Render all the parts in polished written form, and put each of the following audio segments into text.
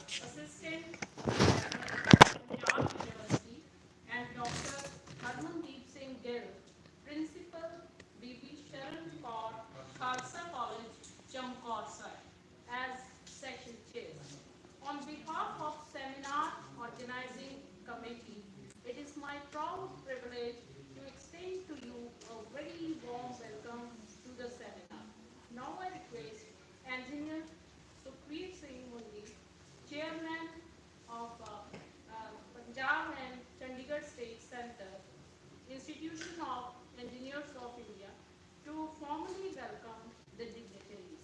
Assistant Professor, Punjab University, and Dr. Harmandeep Singh Gill, Principal, B.B. Sharan Kaur, Khalsa College, Chamkaur Sahib, as Section Chair. On behalf of Seminar Organizing Committee, it is my proud privilege to extend to you a very warm welcome to the seminar. Now I request Engineer Sukhveer Singh Mundi, Chairman of Punjab and Chandigarh State Center, Institution of Engineers of India, to formally welcome the dignitaries.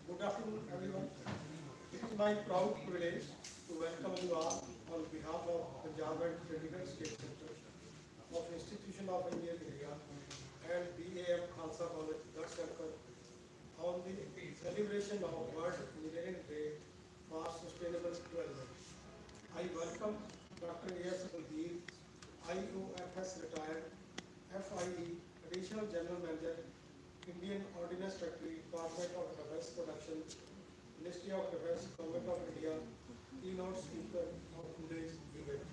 Good afternoon, everyone. It is my proud privilege to welcome you all on behalf of Punjab and Chandigarh State Center of Institution of Engineering India and B.A.M. Khalsa College, Garhshankar, on the celebration of World Engineering Day for Sustainable Development. I welcome Dr. A.S. Baldev, IOFS retired, FIE, Additional General Manager, Indian Ordnance Factory, Department of Defense Production, Ministry of Defense, Government of India, keynote speaker of today's event.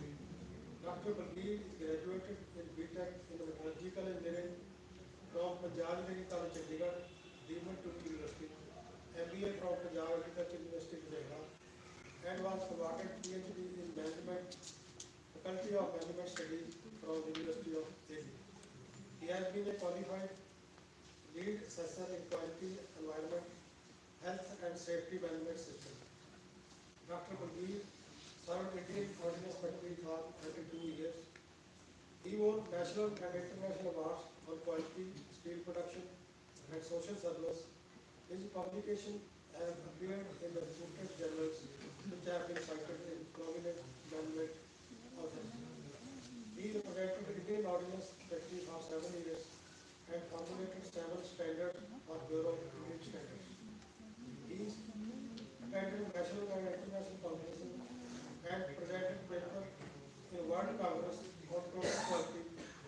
Dr. Baldev is graduated in B.Tech in Metallurgical Engineering from Punjab Engineering College, Chandigarh, Deeman Tutti University, MBA from Punjab Agriculture University, Ludhiana, and was awarded PhD in Management, Faculty of Management Studies from the University of Delhi. He has been a qualified lead assessor in quality, environment, health and safety management system. Dr. Baldev served Indian Ordnance Factory for 32 years. He won national and international awards on quality, steel production, and social service. His publication have appeared in the reputed journals which have been cited in prominent management authors. He represented Indian Ordnance Factory for 7 years and formulated 7 standards for Bureau of Indian Standards. He attended national and international conferences and presented paper in World Congress on Product Quality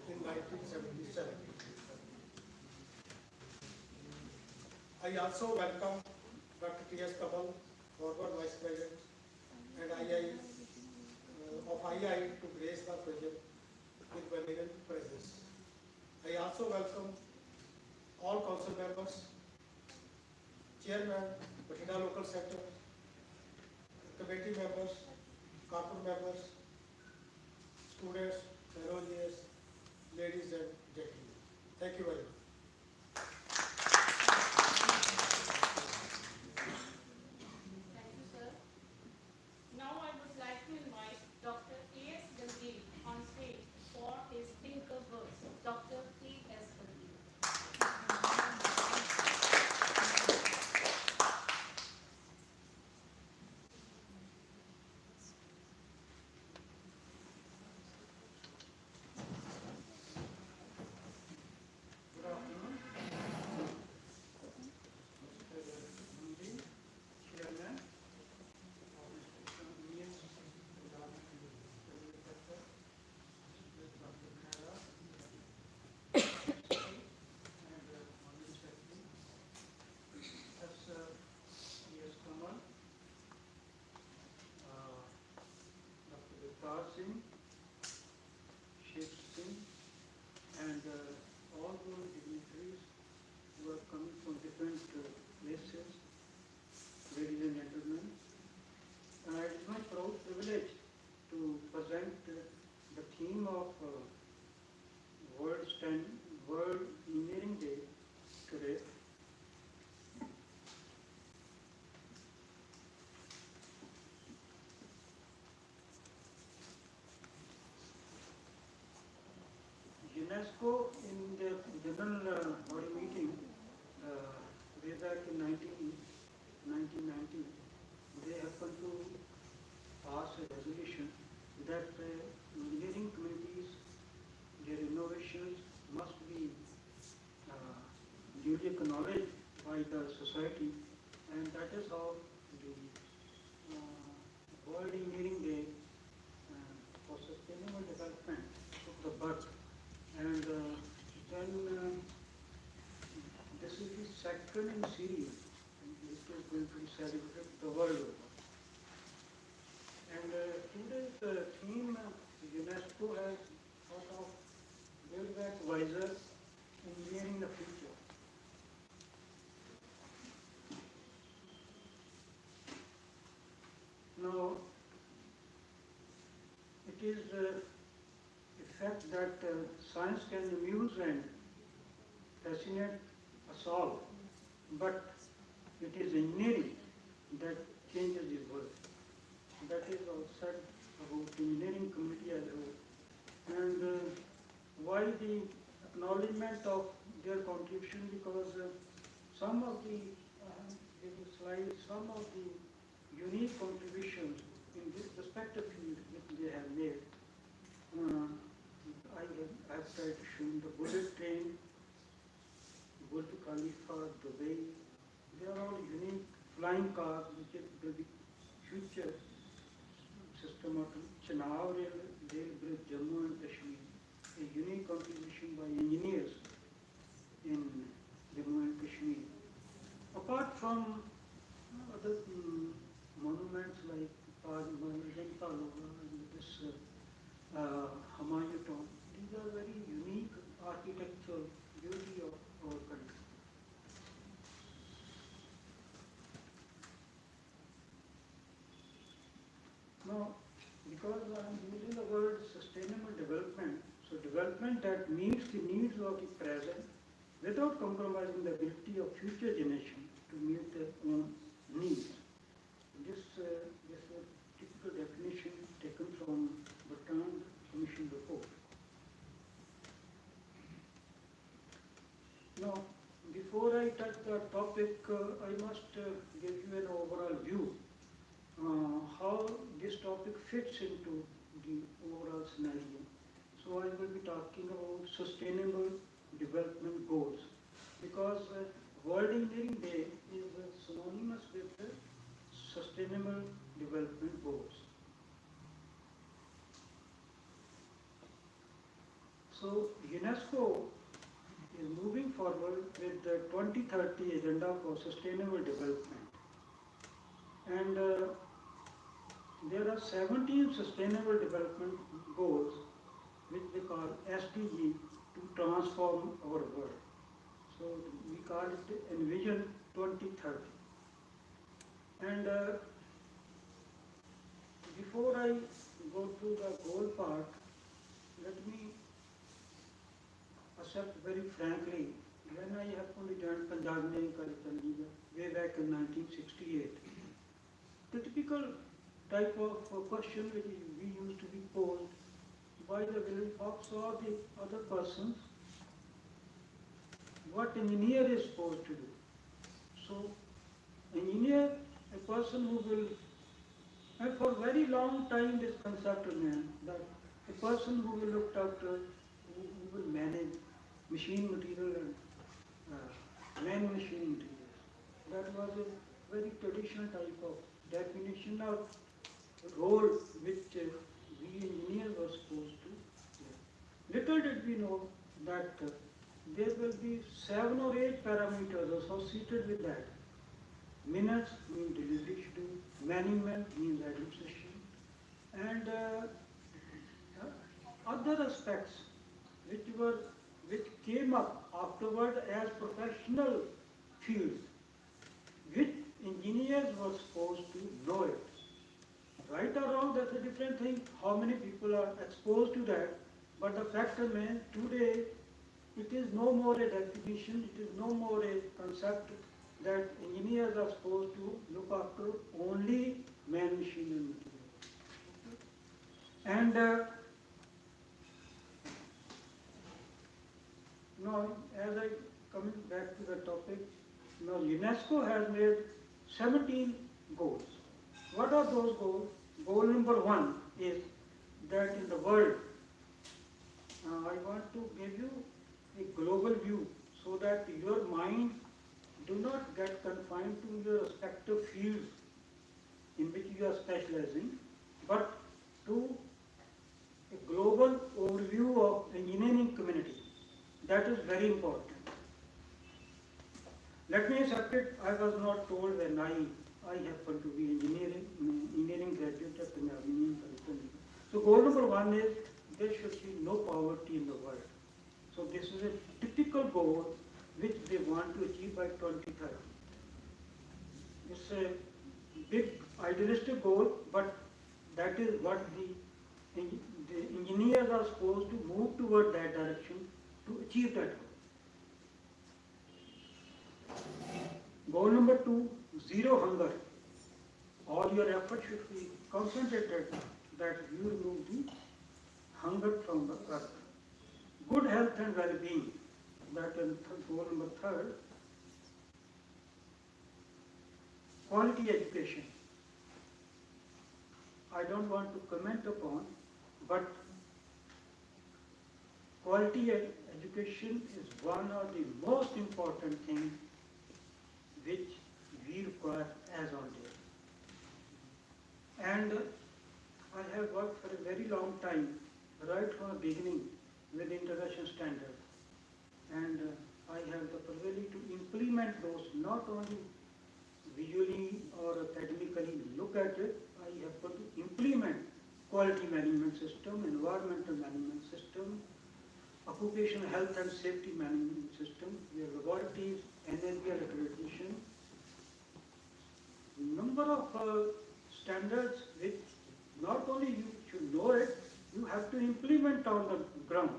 in 1977. I also welcome Dr. T.S. Kamal, former Vice President and of II to grace the occasion with benevolent presence. I also welcome all council members, chairman, Bathinda Local Sector, committee members, corporate members, students, fellow engineers, ladies and gentlemen. Thank you very much. Thank you, sir. Now I would like to invite Dr. A.S. Baldev on stage for his thinker verse. Dr. A.S. Baldev. Good afternoon. Chairman of Institution of Indian Singh, Sheikh Singh, and all those dignitaries who are coming from different places, ladies and gentlemen. It is my proud privilege to present the theme of World Engineering Day today. UNESCO in the general body meeting way back in 1990, they happened to pass a resolution that engineering communities, their innovations must be duly acknowledged by the society, and that is how the World Engineering Day for Sustainable Development took the birth pattern in series, and it is going to be celebrated the world over. And today's theme, UNESCO has thought of Build Back Wiser, Engineering the Future. Now, it is a fact that science can amuse and fascinate us all, but it is engineering that changes the world. That is all said about the engineering community as a whole. And why the acknowledgement of their contribution? Because some of the slides, some of the unique contributions in this respective field which they have made. Uh, I have tried to show the bullet train, Burj Khalifa, Dubai. They are all unique flying cars which will be future system of Chenab rail bridge, Jammu and Kashmir. A unique contribution by engineers in Jammu and Kashmir. Apart from other monuments like Ajanta Loga and this Humayun tomb, these are very unique architectural beauty of our country. Now, because I am using the word sustainable development, so development that meets the needs of the present without compromising the ability of future generations to meet their own needs. This typical definition taken from Bertrand Commission report. Now, before I touch the topic, I must give you an overall view how this topic fits into the overall scenario. So I will be talking about sustainable development goals, because World Engineering Day is synonymous with the sustainable development goals. So UNESCO is moving forward with the 2030 Agenda for Sustainable Development. And there are 17 Sustainable Development Goals which we call SDG to transform our world. So we call it Envision 2030. And before I go to the goal part, let me accept very frankly, when I happened to join Punjab Engineering College Chandigarh way back in 1968, the typical type of question which we used to be posed by the village folks or the other persons, what engineer is supposed to do. So, engineer, a person who will, and for a very long time this concept remained that a person who will look after, who will manage machine material and man-machine materials. That was a very traditional type of definition of role which we engineers were supposed to play. Little did we know that there will be 7 or 8 parameters associated with that. Minutes mean delivery schedule, management means administration, and other aspects which came up afterward as professional fields, which engineers were supposed to know it. Right or wrong, that's a different thing, how many people are exposed to that, but the fact remains, today, it is no more a definition, it is no more a concept that engineers are supposed to look after only man, machine and material. And now, as I coming back to the topic, now UNESCO has made 17 goals. What are those goals? Goal number 1 is that in the world, I want to give you a global view so that your mind do not get confined to your respective fields in which you are specializing, but to a global overview of engineering community. That is very important. Let me accept it, I was not told when I happen to be engineering graduate at the Armenian curriculum. So goal number one is there should be no poverty in the world. So this is a typical goal which they want to achieve by 2030. It's a big idealistic goal, but that is what the engineers are supposed to move toward that direction to achieve that goal. Goal number two, zero hunger. All your efforts should be concentrated that you remove the hunger from the earth. Good health and well-being. That is goal number third. Quality education. I don't want to comment upon, but quality education is one of the most important things which we require as on date. And I have worked for a very long time, right from the beginning with international standards. And I have the privilege to implement those, not only visually or academically look at it, I have got to implement quality management system, environmental management system, occupational health and safety management system, where laboratories, NABL accreditation, number of standards which not only you should know it, you have to implement on the ground.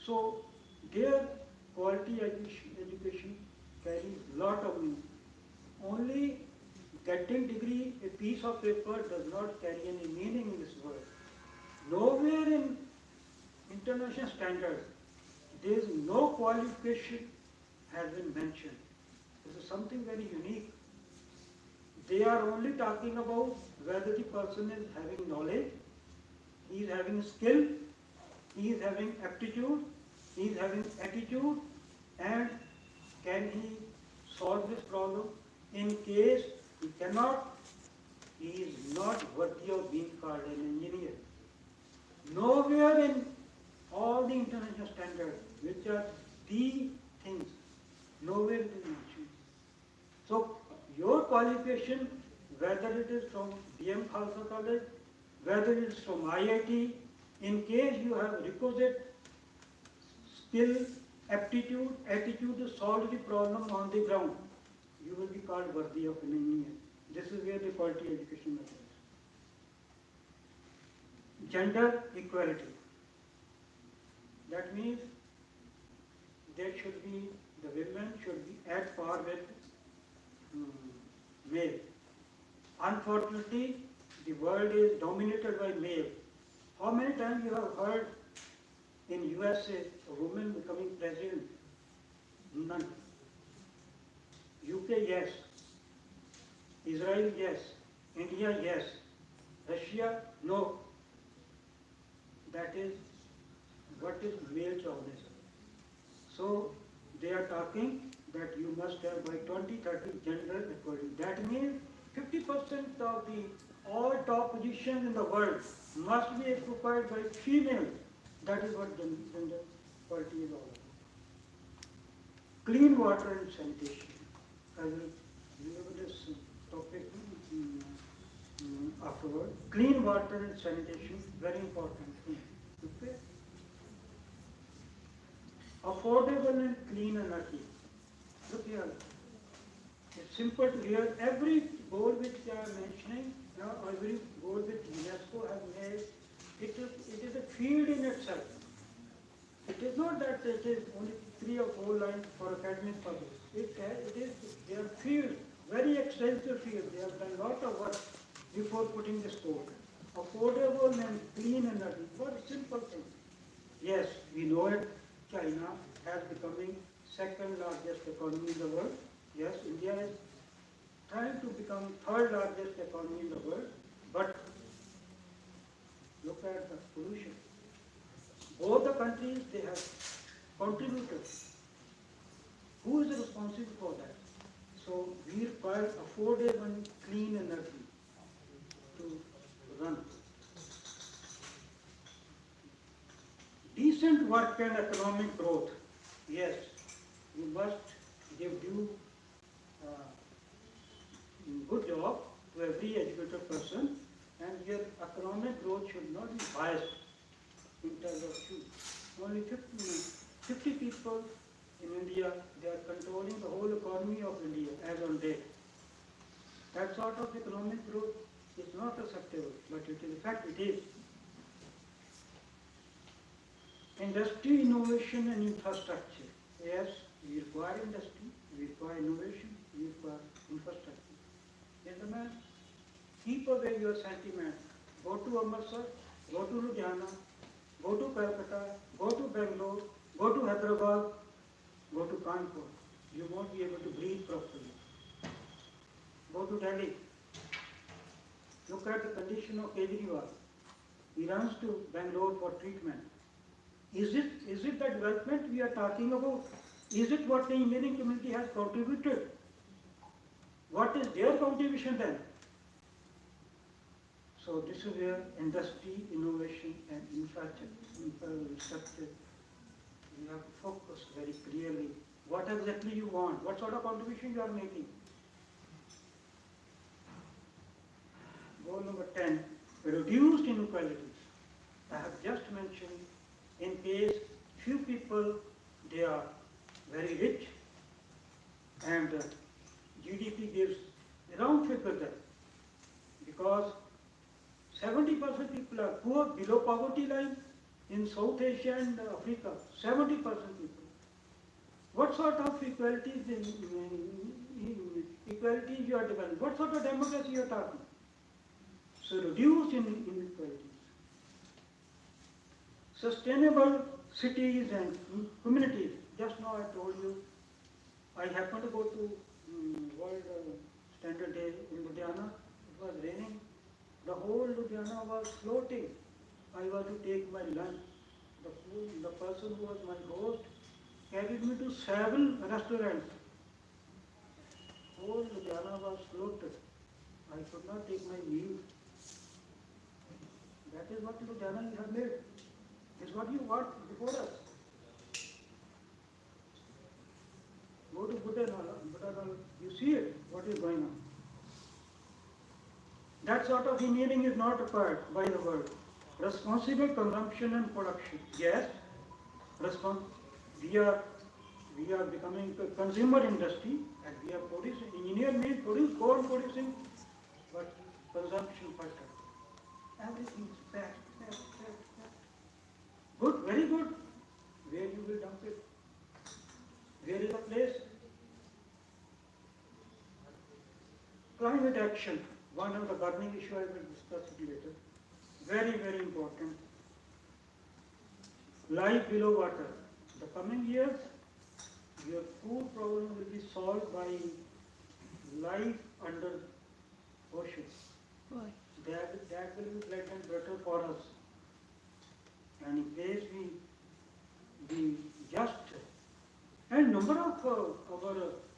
So their quality education carries lot of meaning. Only getting degree, a piece of paper does not carry any meaning in this world. Nowhere in international standards, there is no qualification has been mentioned. This is something very unique. They are only talking about whether the person is having knowledge, he is having skill, he is having aptitude, he is having attitude, and can he solve this problem. In case he cannot, he is not worthy of being called an engineer. Nowhere in all the international standards, which are the things, nowhere it is mentioned. So your qualification, whether it is from B.A.M. Khalsa College, whether it is from IIT, in case you have requisite skill, aptitude, attitude to solve the problem on the ground, you will be called worthy of an engineer. This is where the quality education matters. Gender equality. That means there should be, the women should be at par with male. Unfortunately, the world is dominated by male. How many times you have heard in USA a woman becoming president? None. UK, yes. Israel, yes. India, yes. Russia, no. That is what is male chauvinism. So they are talking that you must have by 2030 gender equality. That means 50% of the all top positions in the world must be occupied by females. That is what gender equality is all about. Clean water and sanitation. I will deliver this topic afterward. Clean water and sanitation, very important thing. Okay? Affordable and clean energy. Look here. It's simple to hear. Every goal which they are mentioning, every goal which UNESCO has made, it is a field in itself. It is not that it is only 3 or 4 lines for academic purpose. They are field, very extensive field. They have done a lot of work before putting this code. Affordable and clean energy, very simple thing. Yes, we know it. China has becoming second largest economy in the world. Yes, India is trying to become third largest economy in the world. But look at the pollution. Both the countries, they have contributed. Who is responsible for that? So we require affordable and clean energy to run. Decent work and economic growth. Yes, we must give due good job to every educated person, and your economic growth should not be biased in terms of you. Only 50 people in India, they are controlling the whole economy of India as on date. That sort of economic growth is not acceptable, but it is, in fact, it is. Industry, innovation and infrastructure. Yes, we require industry, we require innovation, we require infrastructure. Gentlemen, keep away your sentiment. Go to Amritsar, go to Ludhiana, go to Calcutta, go to Bangalore, go to Hyderabad, go to Kanpur. You won't be able to breathe properly. Go to Delhi. Look at the condition of Kejriwal. He runs to Bangalore for treatment. Is it the development we are talking about? Is it what the engineering community has contributed? What is their contribution then? So this is where industry, innovation and infrastructure, you have to focus very clearly. What exactly you want? What sort of contribution you are making? Goal number 10, reduced inequalities. I have just mentioned, in case few people, they are very rich and GDP gives around figure there, because 70% people are poor, below poverty line in South Asia and Africa, 70% people. What sort of equalities you are developing? What sort of democracy you are talking? So reduce inequalities. Sustainable cities and communities. Just now I told you, I happened to go to World Standard Day in Ludhiana. It was raining. The whole Ludhiana was floating. I was to take my lunch. The person who was my host carried me to several restaurants. Whole Ludhiana was floated. I could not take my meal. That is what Ludhiana you have made. Is what you want before us. Go to Buddha, you see it, what is going on. That sort of engineering is not required by the world. Responsible consumption and production. Yes, we are becoming a consumer industry and we are producing, engineer may produce, core producing, but consumption factor. Everything is bad. Good, very good. Where you will dump it? Where is the place? Climate action, one of the burning issue I will discuss it later. Very, very important. Life below water. The coming years, your food problem will be solved by life under ocean. Why? That will be bread and butter for us. And in case we just, and number of our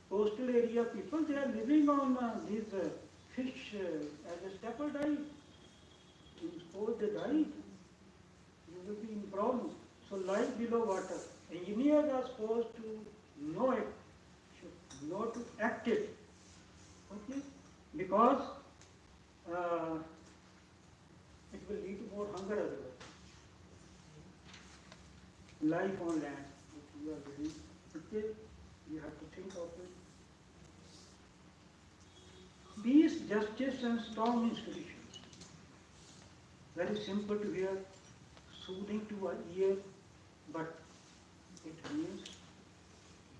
coastal area people, they are living on these fish as a staple diet. Suppose they die, you will be in problem. So life below water. Engineers are supposed to know it, should know to act it. Okay? Because it will lead to more hunger everywhere. Life on land, if you are living, okay, you have to think of it. Peace, justice and strong institutions. Very simple to hear, soothing to our ear, but it means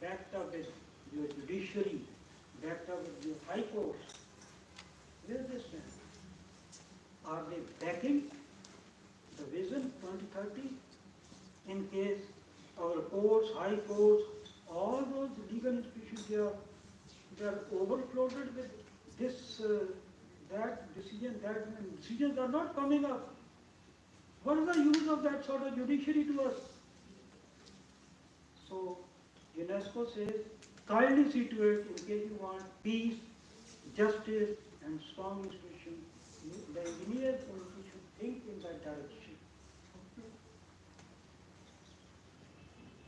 backed up with your judiciary, backed up with your high courts. Where is this stand? Are they backing the vision 2030? In case our courts, high courts, all those legal institutions, they are overflowed with this, that decision, that, and decisions are not coming up. What is the use of that sort of judiciary to us? So UNESCO says, kindly see to it in case you want peace, justice, and strong institutions. The engineers should think in that direction.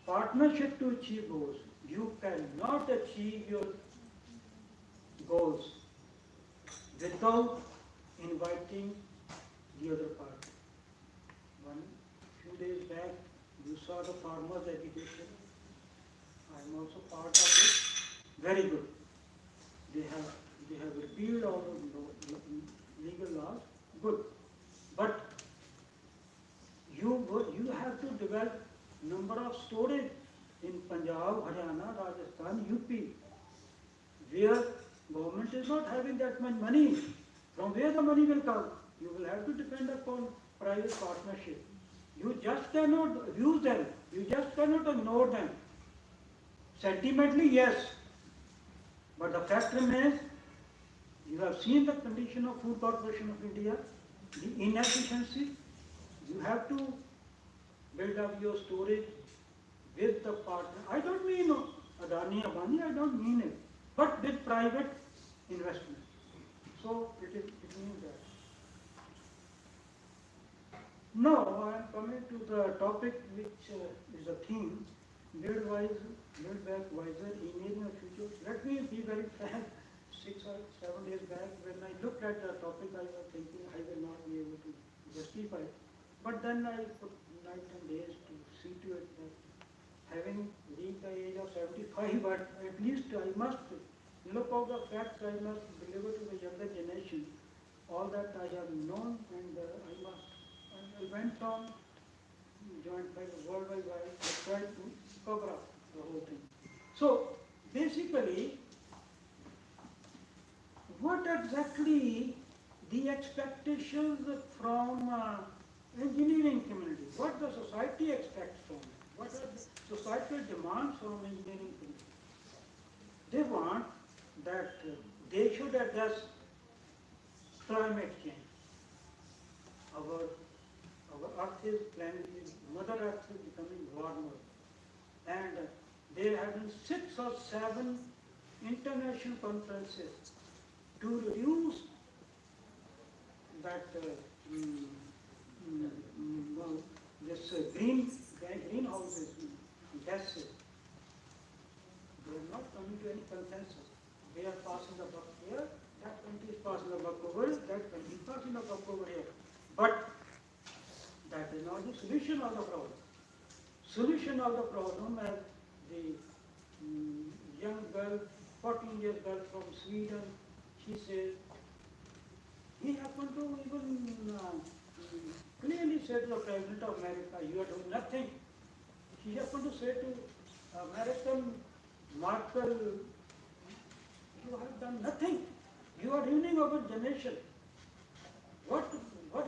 Partnership to achieve goals. You cannot achieve your goals without inviting the other party. One few days back, you saw the farmers' agitation. I am also part of it. Very good. They have repealed all the legal laws. Good. But you have to develop number of storage in Punjab, Haryana, Rajasthan, UP, where government is not having that much money. From where the money will come? You will have to depend upon private partnership. You just cannot use them. You just cannot ignore them. Sentimentally, yes. But the fact remains, you have seen the condition of Food Corporation of India, the inefficiency. You have to build up your storage with the partner. I don't mean Adani, Abani, I don't mean it. But with private investment. So it means that. Now I am coming to the topic which is a theme, build back wiser, engineering of future. Let me be very frank. 6 or 7 days back, when I looked at the topic, I was thinking I will not be able to justify it. But then I put night and days to see to it that having reached the age of 75, but at least I must look out the facts, I must deliver to the younger generation all that I have known, and I went on, joined by the World Wide Wide, I tried to cover up the whole thing. So basically, what exactly the expectations from engineering community? What the society expects from it? What are the societal demands from engineering community? They want that they should address climate change. Our Earth is Mother Earth is becoming warmer, and there have been 6 or 7 international conferences to reduce that this greenhouse gases. They are not coming to any consensus. They are passing the buck here, that country is passing the buck over here, that country is passing the buck over here. But that is not the solution of the problem. Solution of the problem, as the young girl, 14 years girl from Sweden, she says, he happened to even clearly say to the President of America, you are doing nothing. She happened to say to American Merkel, you have done nothing. You are ruining our generation. What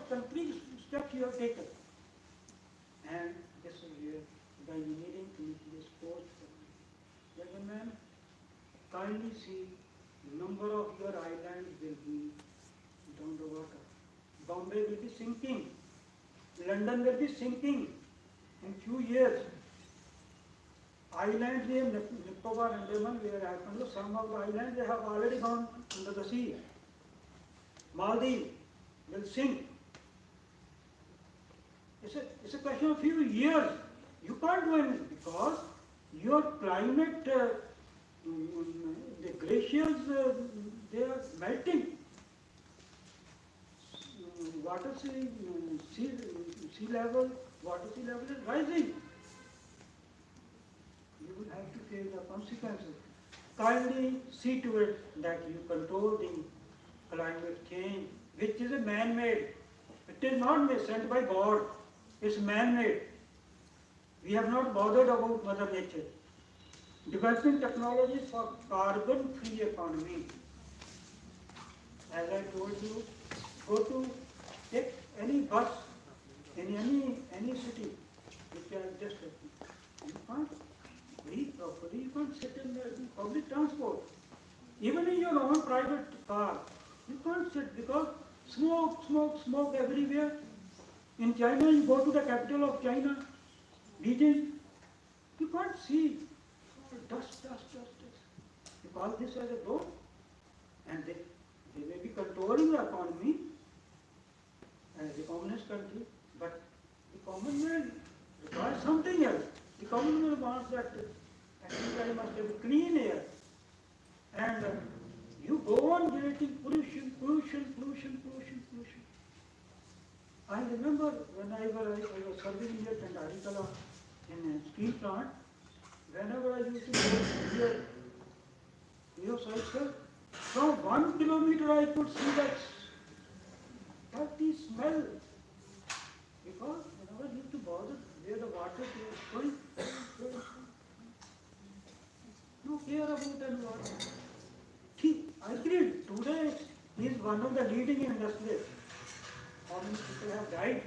concrete steps you have taken? And this is where the engineering committee is forced for me. Gentlemen, kindly see, number of your islands will be down the water. Bombay will be sinking. London will be sinking in few years. Islands named Nicobar and Andaman, where I happened, some of the islands they have already gone into the sea. Maldives will sink. It's a question of few years. You can't do anything because your climate, the glaciers, they are melting. Sea level is rising. You will have to face the consequences. Kindly see to it that you control the climate change, which is a man-made. It is not sent by God. It's man-made. We have not bothered about Mother Nature. Developing technologies for carbon-free economy. As I told you, go to take any bus in any city which are just you can't breathe properly, you can't sit in the public transport. Even in your own private car, you can't sit because smoke everywhere. In China, you go to the capital of China, Beijing, you can't see dust. You call this as a road, and they may be controlling the economy as a communist country, but the common man requires something else. The common man wants that everybody must have clean air, and You go on generating pollution, pollution, pollution, pollution, pollution. I remember when I was serving in Tendarikala in a steel plant, whenever I used to go here cycle, from 1 kilometer I could see that dirty smell. Because whenever I used to bother where the water is going, no care about any water. See, I agree, today is one of the leading industries. How many people have died?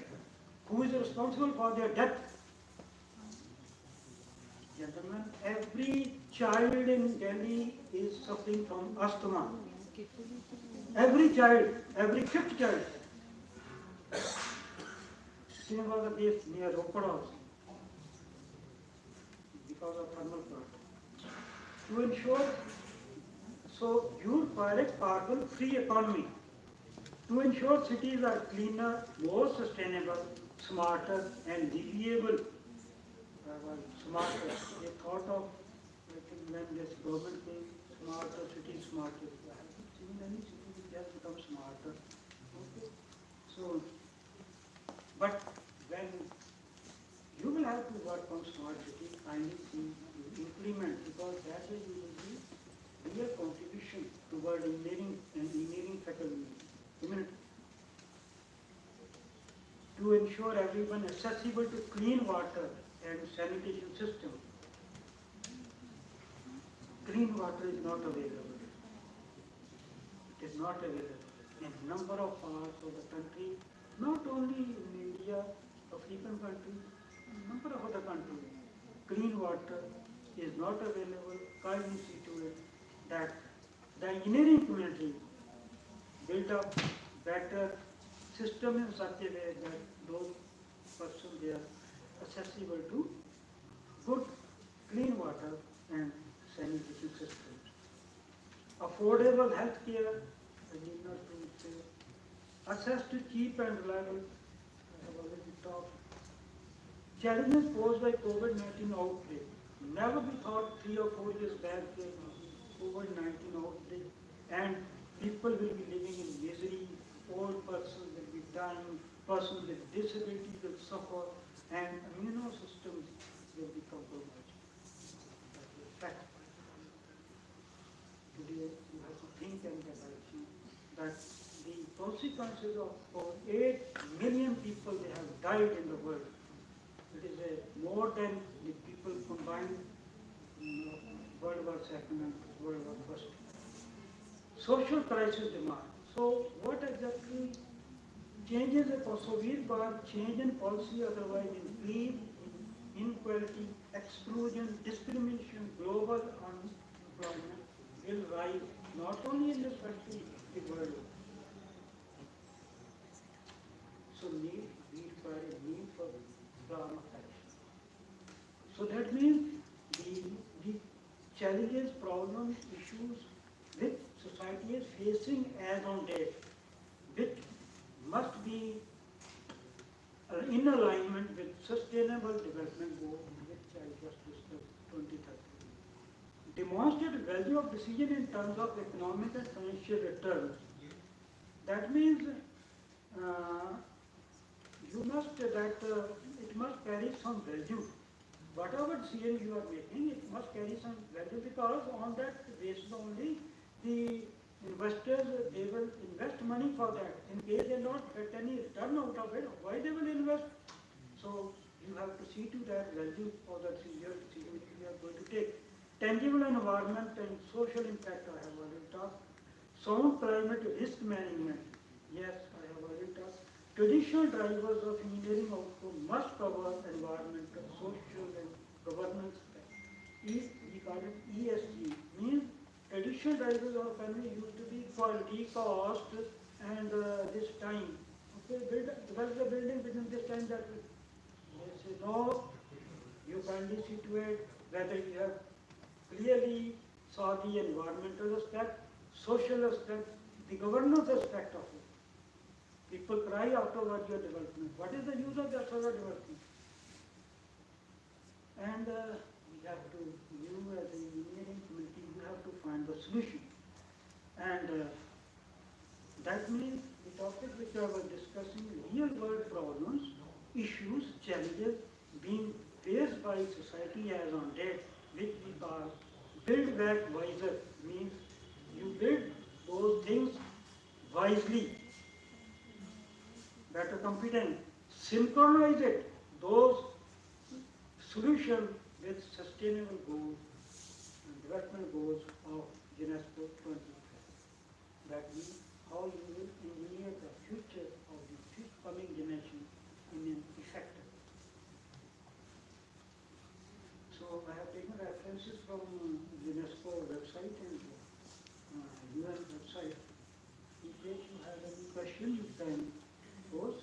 Who is responsible for their death? Gentlemen, every child in Delhi is suffering from asthma. Every child, every fifth child. Srinagar base near Ropar also, because of thermal plant. To ensure, so your direct carbon free economy, to ensure cities are cleaner, more sustainable, smarter and livable. Smarter. They thought of, I think, when this government came, smarter city, smarter. I haven't seen any city which has become smarter. Okay. So, but when you will have to work on smart city, finding things to implement, because that way you will be real contribution toward engineering and engineering faculty community. To ensure everyone accessible to clean water and sanitation system. Clean water is not available. It is not available in number of parts of the country, not only in India, African countries, number of other countries. Clean water is not available. Kindly see to it that the engineering community build up better system in such a way that those persons they are accessible to good clean water and sanitation systems. Affordable health care, I need not to say. Access to cheap and reliable, I have already talked. Challenges posed by COVID-19 outbreak. Never be thought 3 or 4 years back there COVID-19 outbreak and people will be living in misery, old persons will be dying, persons with disability will suffer, and immune systems will be compromised. That is a fact. Today you have to think and get action that the consequences of for 8 million people they have died in the world. It is more than the people combined in World War II and World War I. Social crisis demand. So what exactly changes a Soviet bar change in policy otherwise increase inequality, exclusion, discrimination, global unemployment will rise not only in this country, the world. So we require a need for plan of action. So that means the challenges, problems, issues which society is facing as on date, which must be in alignment with sustainable development goals, which I just discussed, 2030. Demonstrate value of decision in terms of economic and financial returns. That means you must it must carry some value. Whatever decision you are making, it must carry some value because on that basis only the investors they will invest money for that. In case they not get any return out of it, why they will invest? So you have to see to that value for the decision which you are going to take. Tangible environment and social impact I have already talked. Sound climate risk management. Yes, I have already talked. Traditional drivers of engineering outcome must cover environmental, social and governance. We call it ESG. Means traditional drivers of economy used to be quality, cost and this time. Okay, develop the building within this time that they say no, you kindly situate whether you have clearly saw the environmental aspect, social aspect, the governance aspect of it. People cry afterward your development. What is the use of that further development? And we have to, you as an engineering community, you have to find the solution. And that means the topic which I was discussing, real world problems, issues, challenges being faced by society as on date, which we call build back wiser, means you build those things wisely, better competent, synchronize it, those solutions with sustainable goals and development goals of UNESCO 2030. That means how you will engineer the future of the coming generation in an effective way. So I have taken references from UNESCO website and UN website. In case you have any question, you can pose.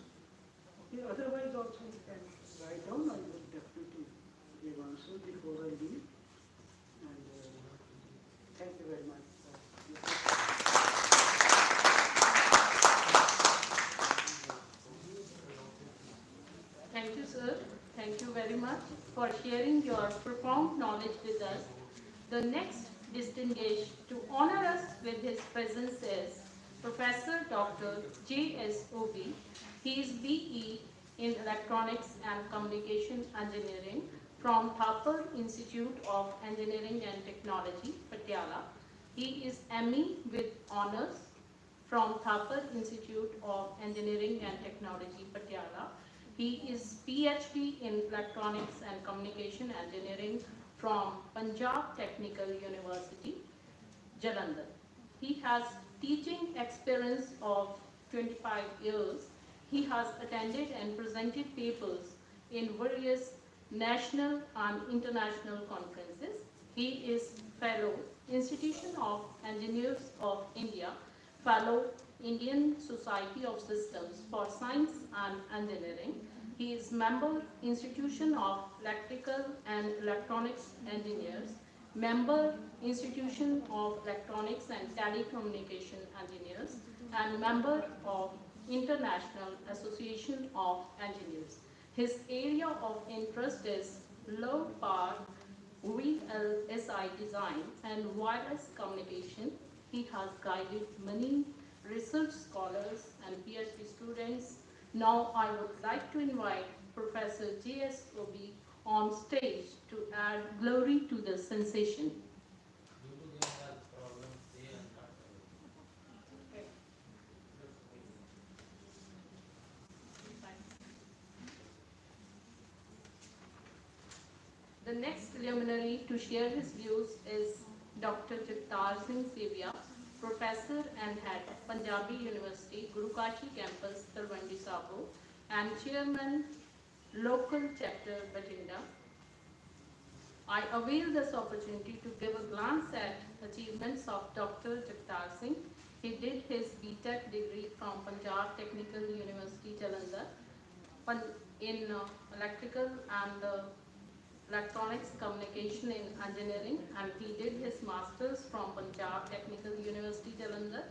Okay, otherwise also you can write down. I will definitely give answers before I leave. And thank you very much for your Thank you, sir. Thank you very much for sharing your profound knowledge with us. The next distinguished to honor us with his presence is Professor Dr. J.S.O.B. He is B.E. in Electronics and Communication Engineering from Thapar Institute of Engineering and Technology, Patiala. He is M.E. with honors from Thapar Institute of Engineering and Technology, Patiala. He is PhD in Electronics and Communication Engineering from Punjab Technical University, Jalandhar. He has teaching experience of 25 years. He has attended and presented papers in various national and international conferences. He is Fellow, Institution of Engineers of India, Fellow, Indian Society of Systems for Science and Engineering. He is member, Institution of Electrical and Electronics Engineers, member, Institution of Electronics and Telecommunication Engineers, and member of International Association of Engineers. His area of interest is low power VLSI design and wireless communication. He has guided many research scholars and PhD students. Now I would like to invite Professor J.S.O.B. on stage to add glory to the sensation. The next luminary to share his views is Dr. Jagtar Singh Sevia, Professor and Head, Punjabi University, Guru Kashi Campus, Talwandi Sabo, and Chairman, Local Chapter, Batinda. I avail this opportunity to give a glance at achievements of Dr. Jagtar Singh. He did his B.Tech degree from Punjab Technical University, Jalandhar, in electrical and electronics communication in engineering, and he did his masters from Punjab Technical University, Jalandhar.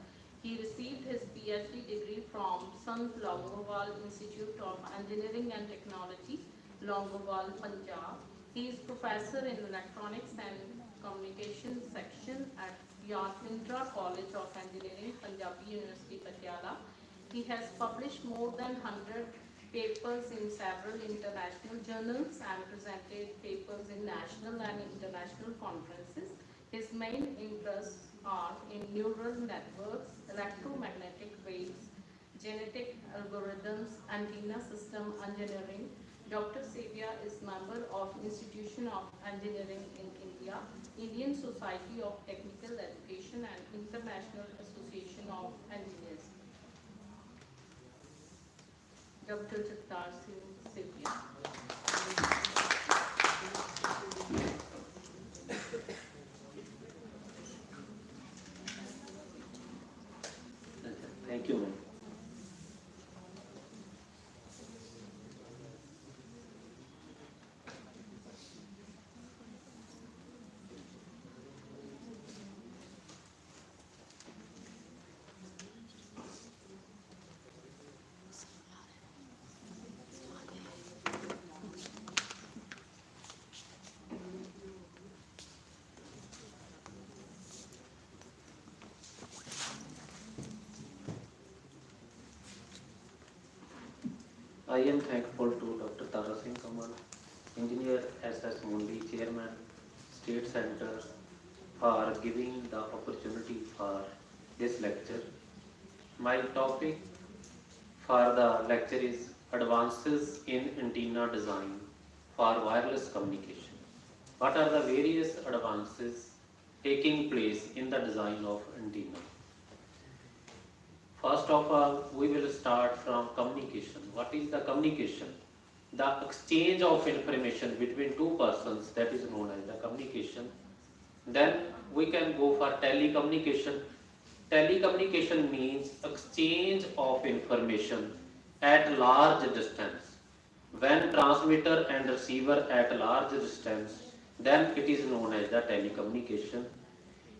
He received his PhD degree from Sant Longowal Institute of Engineering and Technology, Longowal, Punjab. He is professor in electronics and communication section at Yatindra College of Engineering, Punjabi University, Patiala. He has published more than 100 papers in several international journals and presented papers in national and international conferences. His main interests are in neural networks, electromagnetic waves, genetic algorithms, antenna system engineering. Dr. Sevia is member of Institution of Engineering in India, Indian Society of Technical Education, and International Association of Engineers. Dr. Jagtar Singh Sevia. Thank you, ma'am. I am thankful to Dr. Tara Singh Kamal, Engineer S.S. Mundi, Chairman, State Center, for giving the opportunity for this lecture. My topic for the lecture is Advances in Antenna Design for Wireless Communication. What are the various advances taking place in the design of antenna? First of all, we will start from communication. What is the communication? The exchange of information between two persons, that is known as the communication. Then we can go for telecommunication. Telecommunication means exchange of information at large distance. When transmitter and receiver at large distance, then it is known as the telecommunication.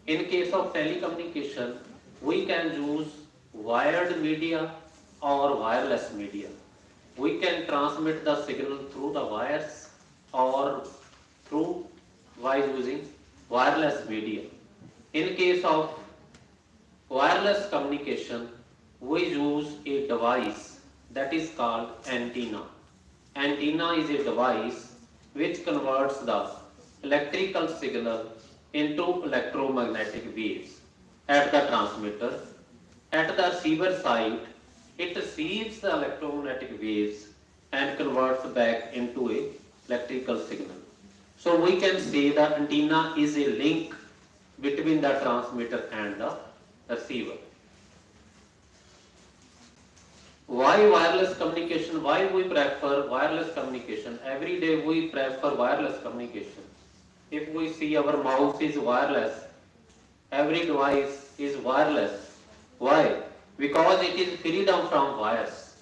In case of telecommunication, we can use wired media or wireless media. We can transmit the signal through the wires or through by using wireless media. In case of wireless communication, we use a device that is called antenna. Antenna is a device which converts the electrical signal into electromagnetic waves at the transmitter. At the receiver side, it receives the electromagnetic waves and converts back into a electrical signal. So we can say that antenna is a link between the transmitter and the receiver. Why wireless communication? Why we prefer wireless communication? Every day we prefer wireless communication. If we see our mouse is wireless, every device is wireless. Why? Because it is freedom from wires.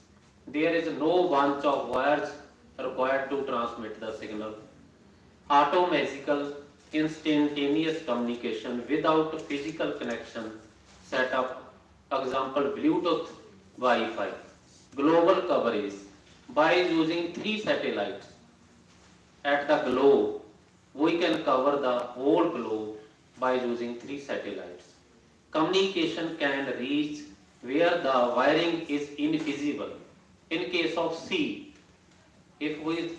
There is no bunch of wires required to transmit the signal. Automagical, instantaneous communication without physical connection setup. Example, Bluetooth, Wi-Fi. Global coverage by using 3 satellites at the globe. We can cover the whole globe by using 3 satellites. Communication can reach where the wiring is invisible. In case of sea, if we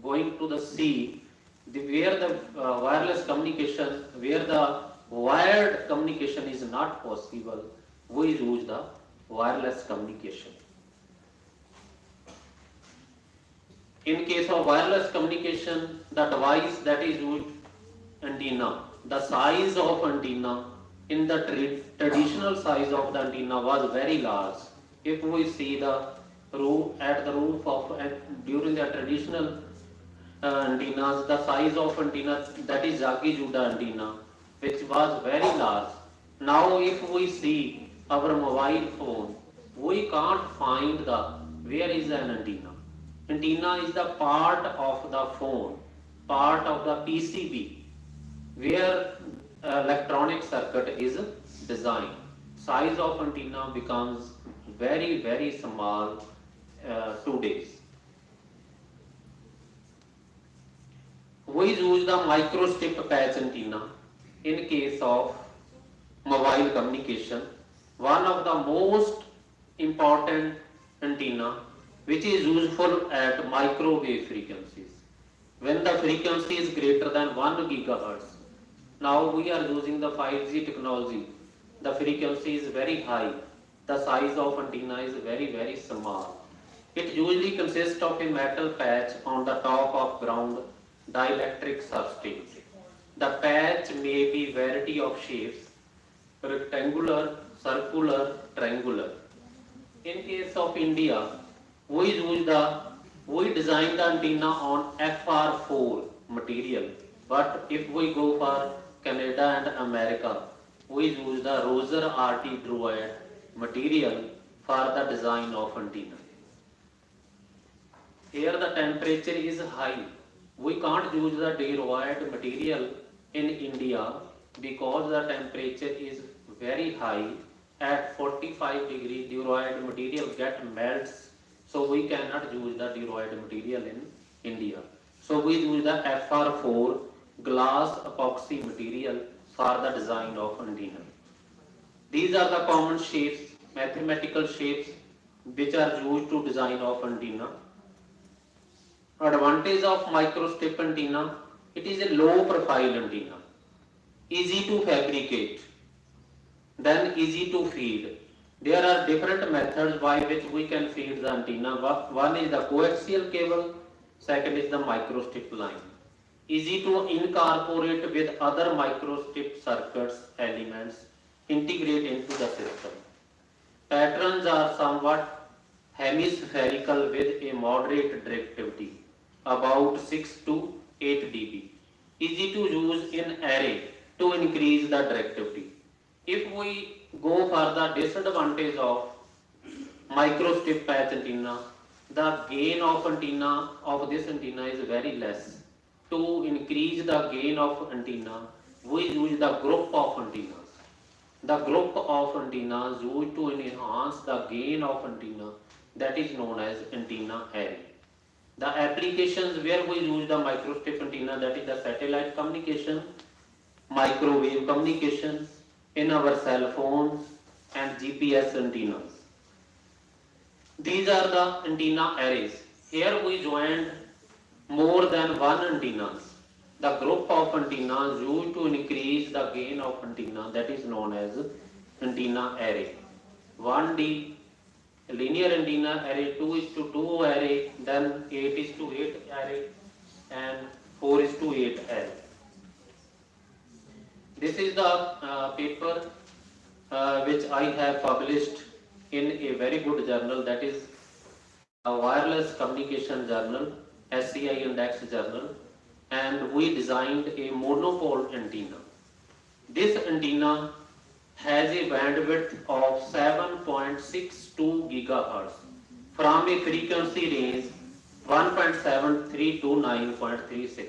going to the sea, where the wireless communication, where the wired communication is not possible, we use the wireless communication. In case of wireless communication, the device that is used, antenna, the size of antenna in the traditional size of the antenna was very large. If we see the roof at the roof of during the traditional antennas, the size of antenna, that is Jagi Juda antenna, which was very large. Now if we see our mobile phone, we can't find the where is an antenna. Antenna is the part of the phone, part of the PCB, where electronic circuit is designed. Size of antenna becomes very small today. We use the microstrip patch antenna in case of mobile communication. One of the most important antenna which is useful at microwave frequencies. When the frequency is greater than 1 gigahertz, now we are using the 5G technology. The frequency is very high. The size of antenna is very small. It usually consists of a metal patch on the top of ground dielectric substrate. The patch may be variety of shapes, rectangular, circular, triangular. In case of India, we design the antenna on FR4 material. But if we go for Canada and America, we use the Roser RT Druid material for the design of antenna. Here the temperature is high. We can't use the Druid material in India because the temperature is very high. At 45 degree, Druid material melts, so we cannot use the Druid material in India. So we use the FR4 glass epoxy material for the design of antenna. These are the common shapes mathematical shapes which are used to design of antenna. Advantage of microstrip antenna, it is a low profile antenna, easy to fabricate, then easy to feed. There are different methods by which we can feed the antenna. One is the coaxial cable, second is the microstrip line. Easy to incorporate with other microstrip circuits elements, integrate into the system. Patterns are somewhat hemispherical with a moderate directivity, about 6 to 8 dB. Easy to use in array to increase the directivity. If we go for the disadvantage of microstrip patch antenna, the gain of antenna of this antenna is very less. To increase the gain of antenna, we use the group of antennas. The group of antennas used to enhance the gain of antenna, that is known as antenna array. The applications where we use the microstrip antenna, that is the satellite communication, microwave communication, in our cell phones and GPS antennas. These are the antenna arrays. Here we joined more than one antennas. The group of antennas used to increase the gain of antenna, that is known as antenna array. 1D linear antenna array, 2 is to 2 array, then 8 is to 8 array, and 4 is to 8 array. This is the paper which I have published in a very good journal, that is Wireless Communication Journal, SCI Index Journal, and we designed a monopole antenna. This antenna has a bandwidth of 7.62 gigahertz from a frequency range 1.73 to 9.36,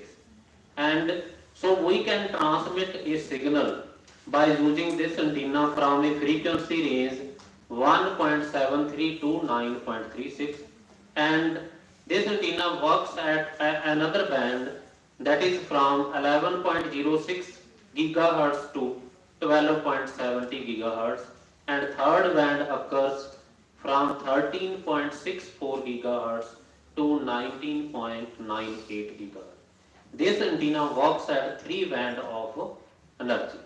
and so we can transmit a signal by using this antenna from a frequency range 1.73 to 9.36, and this antenna works at another band, that is from 11.06 gigahertz to 12.70 gigahertz, and third band occurs from 13.64 gigahertz to 19.98 gigahertz. This antenna works at 3 band of energy.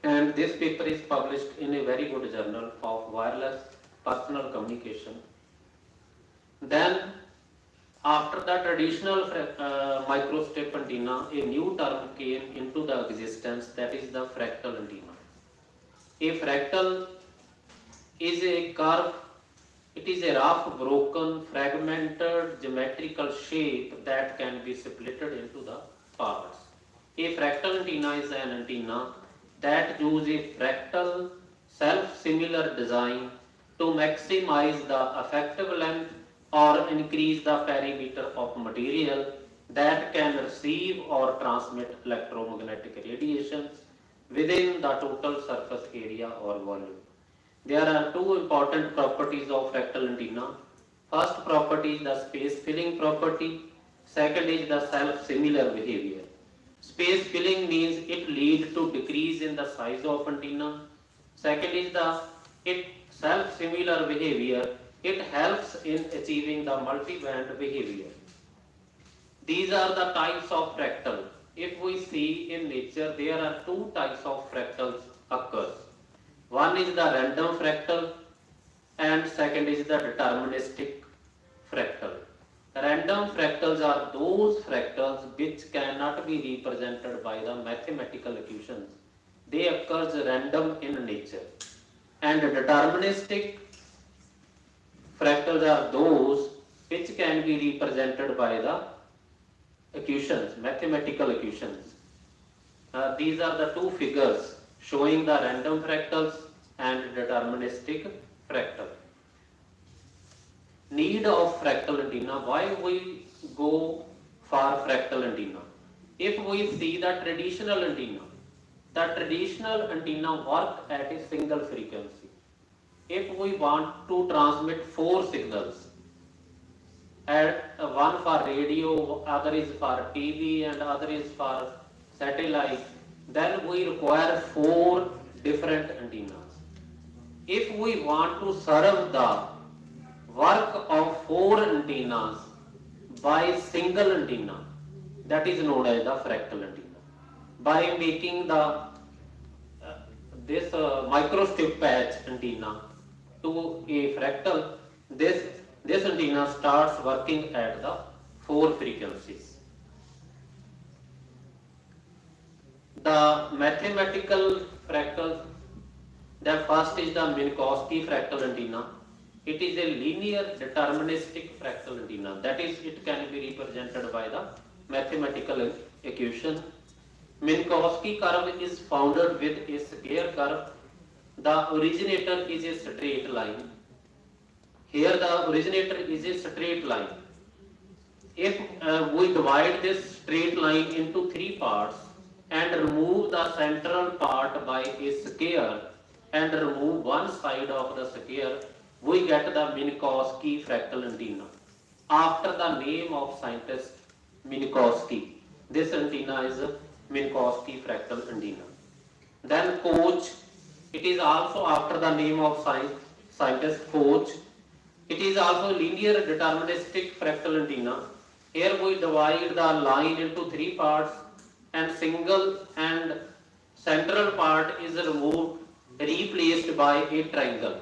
And this paper is published in a very good journal of wireless personal communication. Then, after the traditional microstrip antenna, a new term came into the existence, that is the fractal antenna. A fractal is a curve, it is a rough, broken, fragmented geometrical shape that can be splitted into the parts. A fractal antenna is an antenna that uses a fractal self-similar design to maximize the effective length or increase the perimeter of material that can receive or transmit electromagnetic radiations within the total surface area or volume. There are two important properties of fractal antenna. First property is the space filling property. Second is the self-similar behavior. Space filling means it leads to decrease in the size of antenna. Second is the self-similar behavior. It helps in achieving the multi-band behavior. These are the types of fractal. If we see in nature, there are two types of fractals occurs. One is the random fractal and second is the deterministic fractal. Random fractals are those fractals which cannot be represented by the mathematical equations. They occur random in nature. And deterministic fractals are those which can be represented by the equations, mathematical equations. These are the two figures showing the random fractals and deterministic fractal. Need of fractal antenna. Why we go for fractal antenna? If we see the traditional antenna work at a single frequency. If we want to transmit 4 signals, and one for radio, other is for TV and other is for satellite, then we require 4 different antennas. If we want to serve the work of four antennas by single antenna, that is known as the fractal antenna. By making the this microstrip patch antenna to a fractal, this this antenna starts working at the four frequencies. The mathematical fractals, the first is the Minkowski fractal antenna. It is a linear deterministic fractal antenna. That is, it can be represented by the mathematical equation. Minkowski curve is founded with a square curve. The originator is a straight line. Here the originator is a straight line. If we divide this straight line into three parts and remove the central part by a square and remove one side of the square, we get the Minkowski fractal antenna. After the name of scientist Minkowski, this antenna is a Minkowski fractal antenna. Then Koch, it is also after the name of scientist Koch. It is also linear deterministic fractal antenna. Here we divide the line into three parts and single and central part is removed, replaced by a triangle.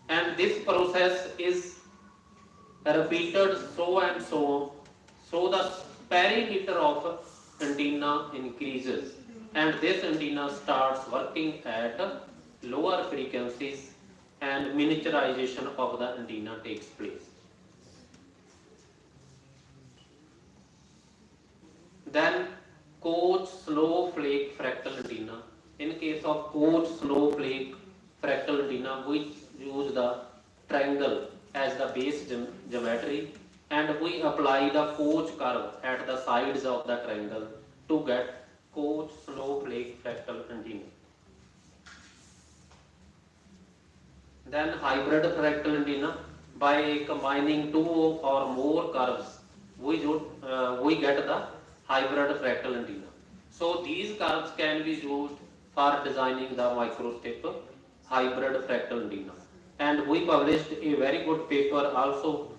And this process is repeated so and so, so the perimeter of antenna increases and this antenna starts working at lower frequencies and miniaturization of the antenna takes place. Then Koch snowflake fractal antenna. In case of Koch snowflake fractal antenna, we use the triangle as the base geometry and we apply the Koch curve at the sides of the triangle to get Koch snowflake fractal antenna. Then hybrid fractal antenna, by combining two or more curves, we get the hybrid fractal antenna. So these curves can be used for designing the microstrip hybrid fractal antenna. And we published a very good paper also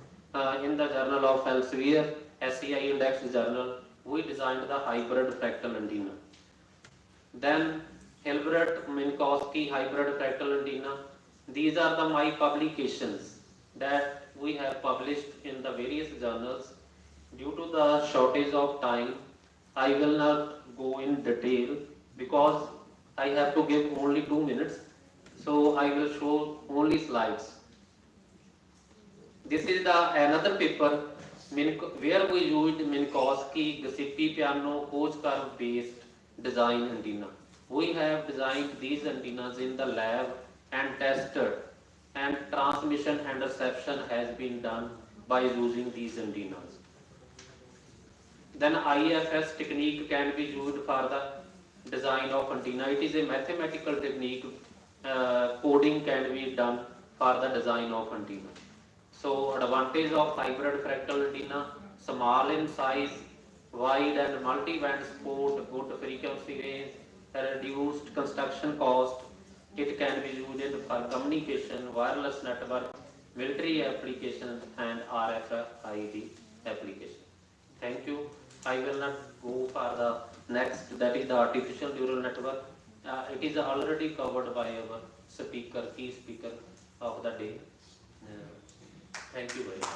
in the Journal of Elsevier, SCI Index Journal. We designed the hybrid fractal antenna. Then Hilbert Minkowski hybrid fractal antenna. These are my publications that we have published in the various journals. Due to the shortage of time, I will not go in detail because I have to give only 2 minutes. So I will show only slides. This is the another paper where we used Minkowski, Giuseppe piano, Koch curve based design antenna. We have designed these antennas in the lab and tested, and transmission and reception has been done by using these antennas. Then IFS technique can be used for the design of antenna. It is a mathematical technique. Coding can be done for the design of antenna. So advantage of hybrid fractal antenna: small in size, wide and multi-band support, good frequency range, reduced construction cost. It can be used for communication, wireless network, military applications and RFID application. Thank you. I will not go for the next, that is the artificial neural network. It is already covered by our key speaker of the day. Thank you very much.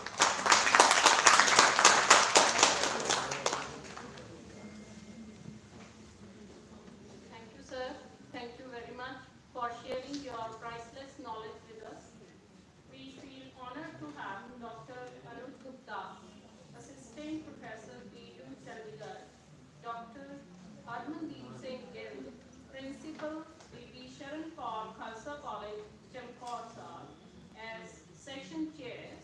Thank you, sir. Thank you very much for sharing your priceless knowledge with us. We feel honored to have Dr. Anuj Gupta, Assistant Professor B.A.M. Chandigarh, Dr. Harmandeep Singh Gill, Principal B.B. Sharan Kaur Khalsa College, Chamkaur Sahib, as Session Chair.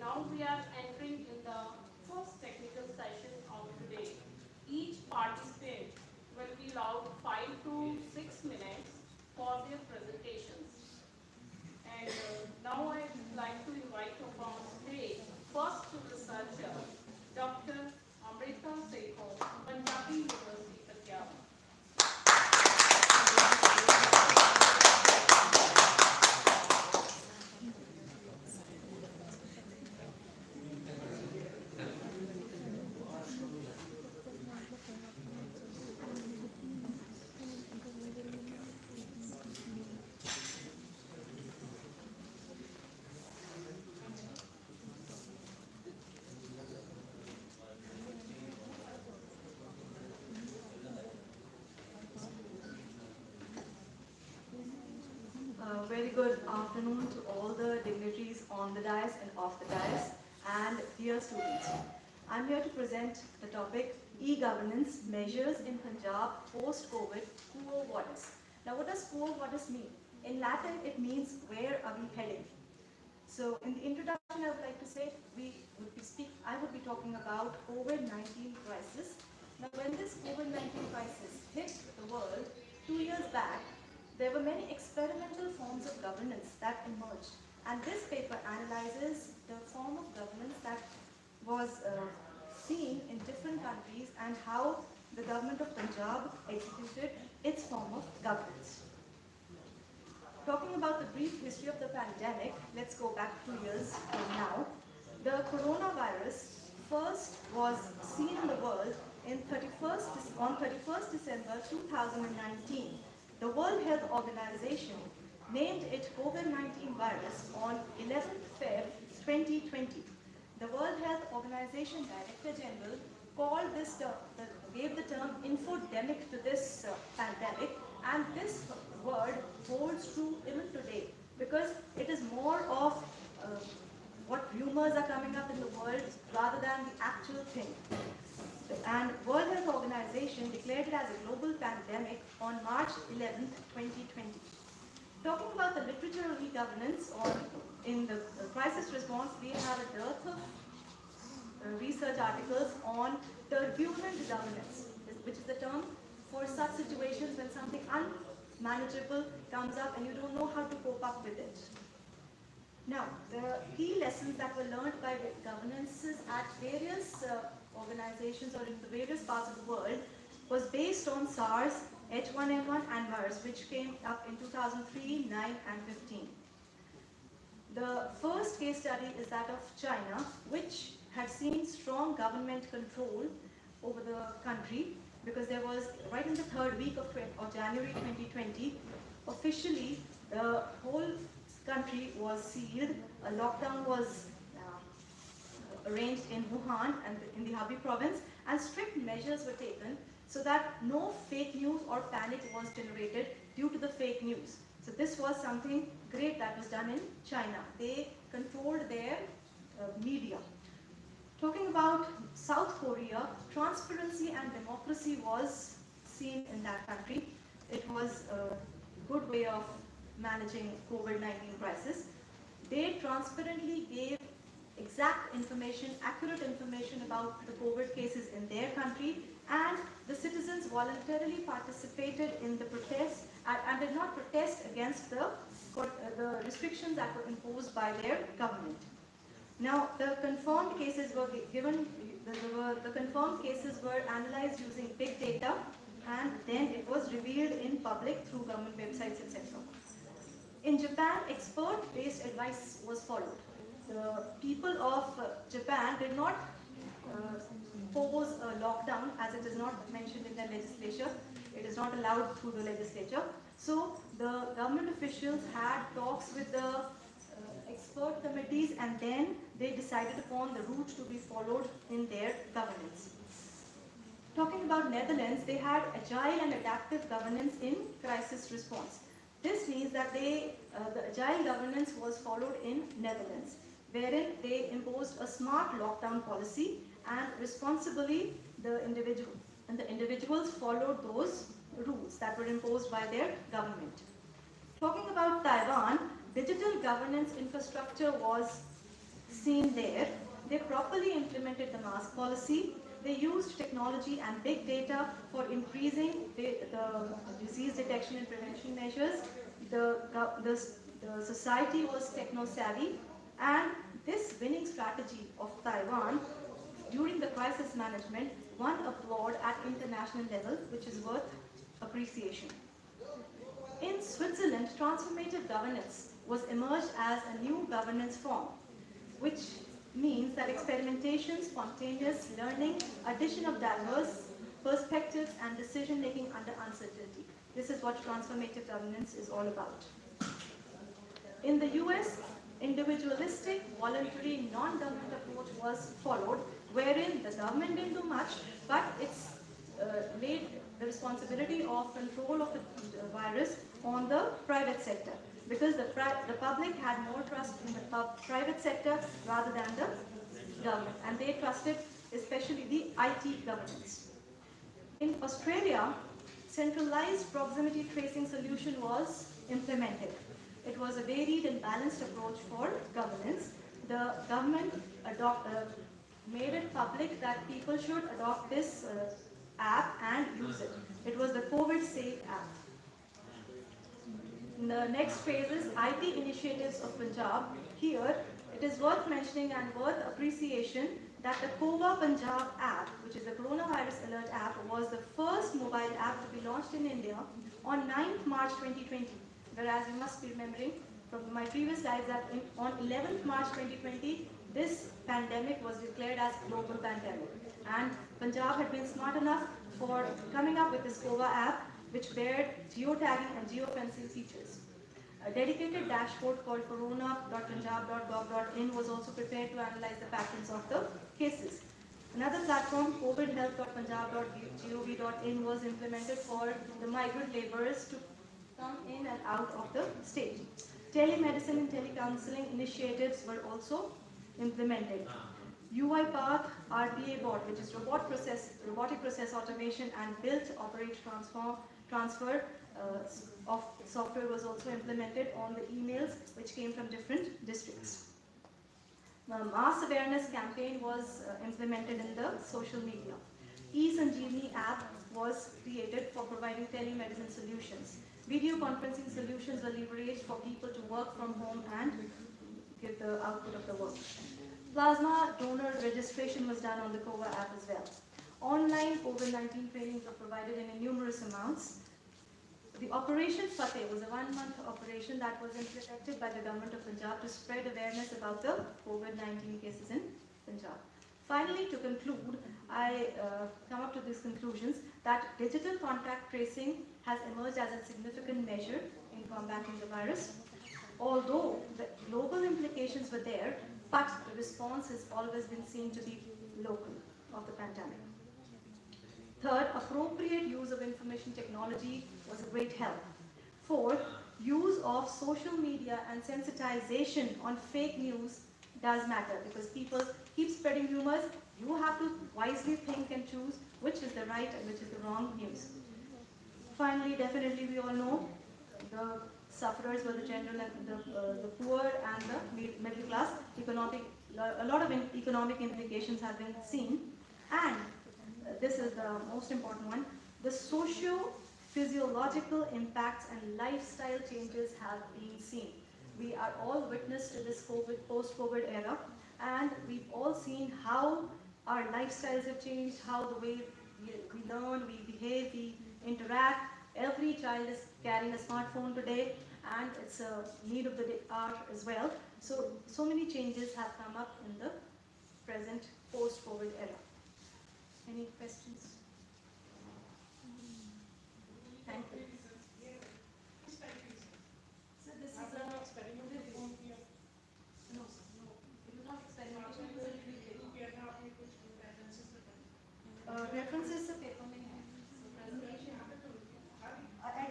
Now very good afternoon to all the dignitaries on the dais and off the dais, and dear students. I'm here to present the topic E-Governance Measures in Punjab Post-COVID Quo Vadis. Now, what does Quo Vadis mean? In Latin, it means where are we heading? So, in the introduction, I would like to say I would be talking about COVID-19 crisis. Now, when this COVID-19 crisis hit the world 2 years back, there were many experimental forms of governance that emerged, and this paper analyzes the form of governance that was seen in different countries and how the government of Punjab executed its form of governance. Talking about the brief history of the pandemic, let's go back 2 years from now. The coronavirus first was seen in the world on 31st December 2019. The World Health Organization named it COVID-19 virus on 11th Feb 2020. The World Health Organization Director General gave the term infodemic to this pandemic, and this word holds true even today because it is more of what rumors are coming up in the world rather than the actual thing. And World Health Organization declared it as a global pandemic on March 11th, 2020. Talking about the literature of e-governance or in the crisis response, we have a dearth of research articles on turbulent governance, which is the term for such situations when something unmanageable comes up and you don't know how to cope up with it. Now, the key lessons that were learned by governances at various organizations or in the various parts of the world was based on SARS, H1N1 and MERS, which came up in 2003, 9 and 15. The first case study is that of China, which had seen strong government control over the country because there was, right in the third week of January 2020, officially the whole country was sealed. A lockdown was arranged in Wuhan and in the Hubei province, and strict measures were taken so that no fake news or panic was generated due to the fake news. So this was something great that was done in China. They controlled their media. Talking about South Korea, transparency and democracy was seen in that country. It was a good way of managing COVID-19 crisis. They transparently gave exact information, accurate information about the COVID cases in their country, and the citizens voluntarily participated in the protests and did not protest against the restrictions that were imposed by their government. Now, the confirmed cases were the confirmed cases were analyzed using big data, and then it was revealed in public through government websites, etc. In Japan, expert-based advice was followed. The people of Japan did not pose a lockdown, as it is not mentioned in the legislature. It is not allowed through the legislature. So the government officials had talks with the expert committees, and then they decided upon the route to be followed in their governance. Talking about Netherlands, they had agile and adaptive governance in crisis response. This means that the agile governance was followed in Netherlands, wherein they imposed a smart lockdown policy, and responsibly the individuals followed those rules that were imposed by their government. Talking about Taiwan, digital governance infrastructure was seen there. They properly implemented the mask policy. They used technology and big data for increasing the disease detection and prevention measures. The society was techno-savvy, and this winning strategy of Taiwan during the crisis management won applaud at international level, which is worth appreciation. In Switzerland, transformative governance was emerged as a new governance form, which means that experimentation, spontaneous learning, addition of diverse perspectives, and decision-making under uncertainty. This is what transformative governance is all about. In the US, individualistic, voluntary, non-government approach was followed, wherein the government didn't do much, but it's laid the responsibility of control of the virus on the private sector. because the public had more trust in the private sector rather than the government, and they trusted especially the IT governance. In Australia, centralized proximity tracing solution was implemented. It was a varied and balanced approach for governance. The government made it public that people should adopt this app and use it. It was the COVID Safe app. In the next phase is IT initiatives of Punjab. Here, it is worth mentioning and worth appreciation that the COVA Punjab app, which is the coronavirus alert app, was the first mobile app to be launched in India on 9th March 2020. Whereas you must be remembering from my previous slides that on 11th March 2020, this pandemic was declared as global pandemic. And Punjab had been smart enough for coming up with this COVA app, which bared geotagging and geofencing features. A dedicated dashboard called corona.punjab.gov.in was also prepared to analyze the patterns of the cases. Another platform, covidhealth.punjab.gov.in, was implemented for the migrant laborers to come in and out of the state. Telemedicine and telecounseling initiatives were also implemented. UiPath RPA bot, which is robotic process automation and built operate transfer of software, was also implemented on the emails which came from different districts. The mass awareness campaign was implemented in the social media. E-Sanjeevani app was created for providing telemedicine solutions. Video conferencing solutions were leveraged for people to work from home and give the output of the work. Plasma donor registration was done on the COVA app as well. Online COVID-19 trainings were provided in numerous amounts. The Operation Fateh was a 1-month operation that was implemented by the government of Punjab to spread awareness about the COVID-19 cases in Punjab. Finally, to conclude, I come up to these conclusions that digital contact tracing has emerged as a significant measure in combating the virus. Although the global implications were there, but the response has always been seen to be local of the pandemic. Third, appropriate use of information technology was a great help. Fourth, use of social media and sensitization on fake news does matter because people keep spreading rumors. You have to wisely think and choose which is the right and which is the wrong news. Finally, definitely we all know the sufferers were the general and the poor and the middle class. A lot of economic implications have been seen, and this is the most important one. The socio-physiological impacts and lifestyle changes have been seen. We are all witness to this post-COVID era, and we've all seen how our lifestyles have changed, how the way we learn, we behave, we interact. Every child is carrying a smartphone today, and it's a need of the hour as well. So many changes have come up in the present post-COVID era. Any questions? Thank you. So this is a experimental form here. No, it is not experimentation. References से paper में है. So presentation. I can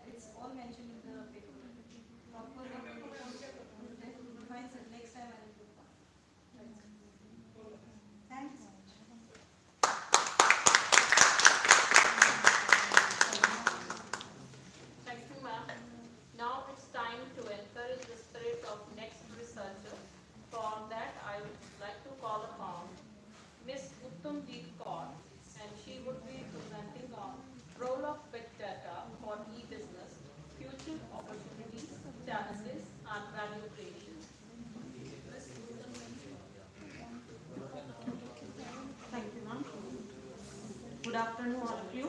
it's all mentioned in the paper. Fine, sir. Next time I will do that. Thanks. Thank you, ma'am. Now it's time to encourage the spirit of next researcher. For that, I would like to call upon Miss Uttamjeet Kaur, and she would be presenting on role of big data for e-business, future opportunities, challenges, and value creation. Miss Uttamjeet. Thank you, ma'am. Good afternoon, all of you.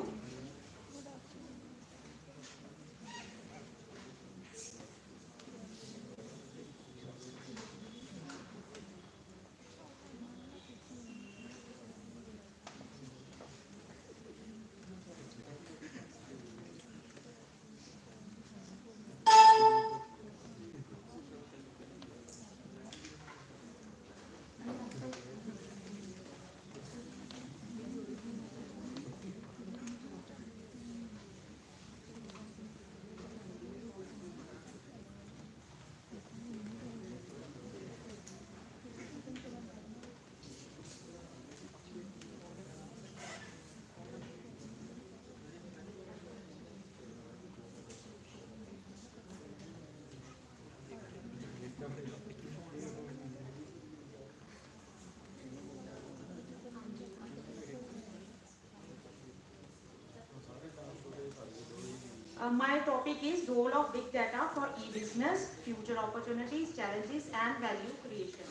My topic is role of big data for e-business, future opportunities, challenges, and value creation.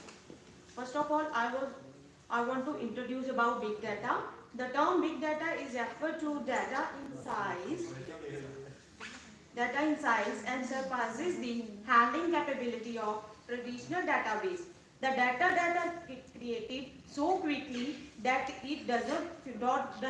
First of all, I want to introduce about big data. The term big data is referred to data in size and surpasses the handling capability of traditional database. The data that are created so quickly that it does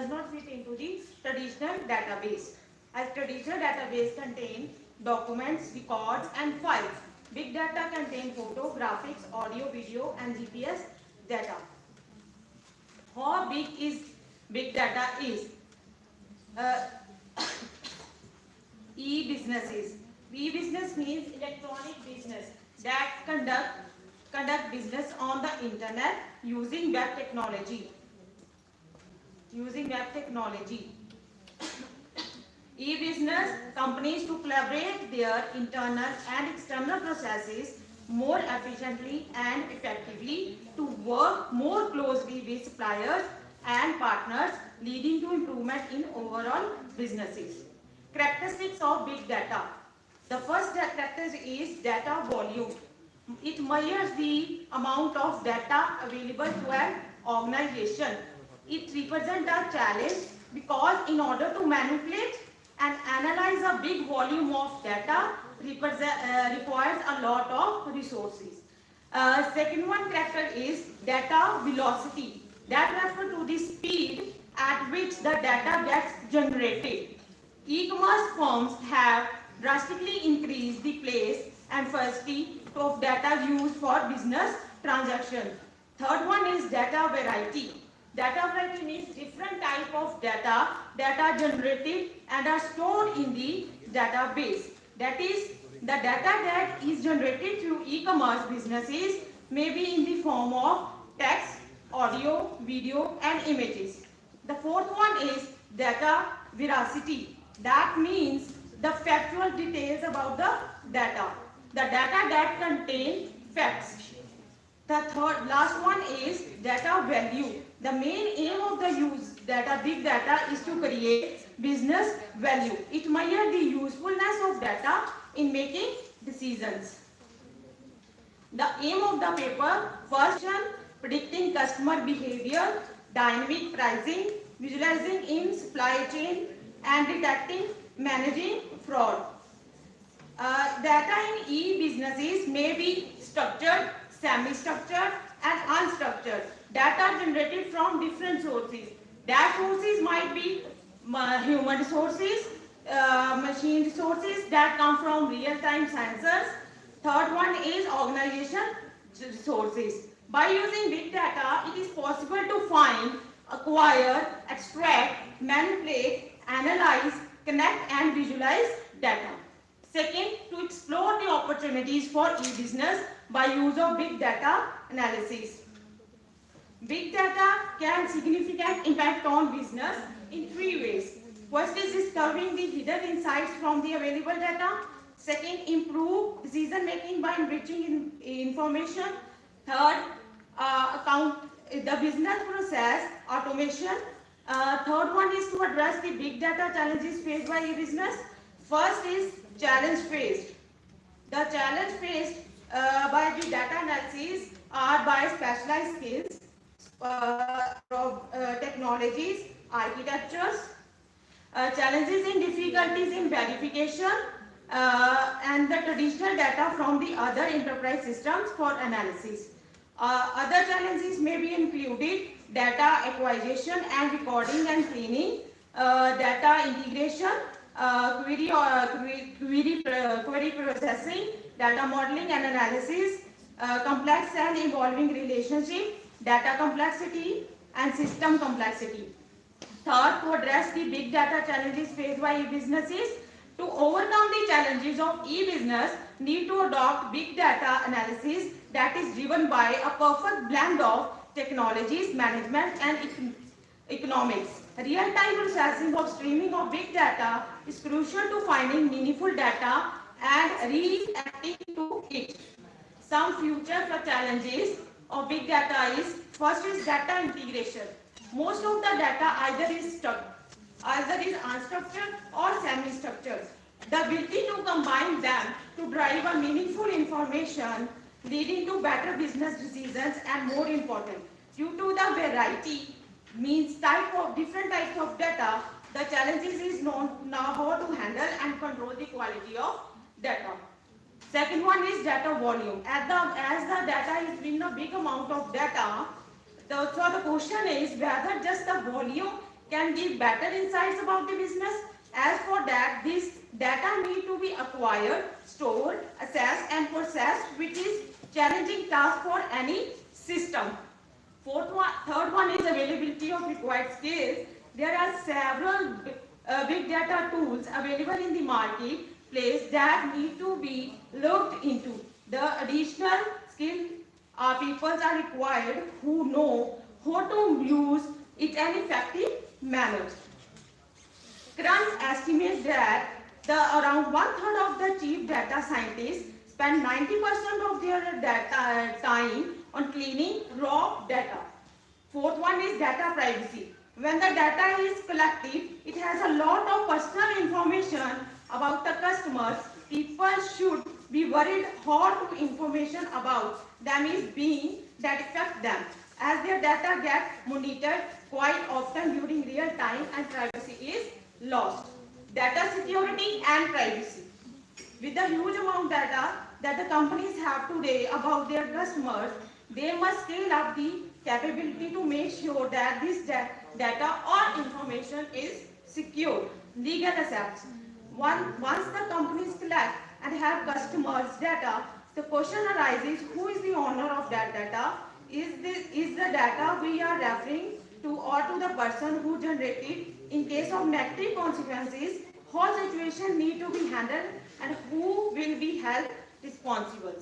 not fit into the traditional database. As traditional database contain documents, records and files. Big data contain photo, graphics, audio, video and GPS data. How big is big data is? Uh, E-businesses. E-business means electronic business that conduct business on the internet using web technology. E-business companies to collaborate their internal and external processes more efficiently and effectively, to work more closely with suppliers and partners, leading to improvement in overall businesses. Characteristics of big data. The first characteristic is data volume. It measures the amount of data available to an organization. It represents a challenge because in order to manipulate and analyze a big volume of data requires a lot of resources. Second one character is data velocity. That refers to the speed at which the data gets generated. E-commerce firms have drastically increased the place and ferocity of data used for business transactions. Third one is data variety. Data variety means different type of data that are generated and are stored in the database. That is, the data that is generated through e-commerce businesses may be in the form of text, audio, video and images. The fourth one is data veracity. That means the factual details about the data that contain facts. The last one is data value. The main aim of the big data is to create business value. It measures the usefulness of data in making decisions. The aim of the paper: first, predicting customer behavior, dynamic pricing, visualizing in supply chain, and detecting, managing fraud. Data in e-businesses may be structured, semi-structured and unstructured. Data generated from different sources. That sources might be human resources, machine resources that come from real-time sensors. Third one is organization resources. By using big data, it is possible to find, acquire, extract, manipulate, analyze, connect and visualize data. Second, to explore the opportunities for e-business by use of big data analysis. Big data can significant impact on business in three ways. First is discovering the hidden insights from the available data. Second, improve decision making by enriching information. Third, account the business process automation. Third one is to address the big data challenges faced by e-business. First is challenge faced. The challenge faced by the data analysis are by specialized skills, technologies, architectures, challenges and difficulties in verification, and the traditional data from the other enterprise systems for analysis. Other challenges may be included data acquisition and recording and cleaning, data integration, query processing, data modeling and analysis, complex and evolving relationship, data complexity and system complexity. Third, to address the big data challenges faced by e-businesses. To overcome the challenges of e-business, need to adopt big data analysis that is driven by a perfect blend of technologies, management and economics. Real-time processing of streaming of big data is crucial to finding meaningful data and reacting to it. Some future challenges of big data is: first is data integration. Most of the data either is unstructured or semi-structured. The ability to combine them to drive a meaningful information leading to better business decisions and more important, due to the variety means different types of data, the challenges is known now how to handle and control the quality of data. Second one is data volume. As the data is in a big amount of data, so the question is whether just the volume can give better insights about the business. As for that, this data need to be acquired, stored, assessed and processed, which is challenging task for any system. Third one is availability of required skills. There are several big data tools available in the marketplace that need to be looked into. The additional skill people are required who know how to use it in effective manner. Crunch estimates that around one third of the chief data scientists spend 90% of their data time on cleaning raw data. Fourth one is data privacy. When the data is collected, it has a lot of personal information about the customers. People should be worried how to information about them is being that affect them, as their data gets monitored quite often during real time and privacy is lost. Data security and privacy. With the huge amount of data that the companies have today about their customers, they must scale up the capability to make sure that this data or information is secure. Legal assets. Once the companies collect and have customers' data, the question arises, who is the owner of that data? Is the data we are referring to or to the person who generated? In case of negative consequences, how situation need to be handled and who will be held responsible.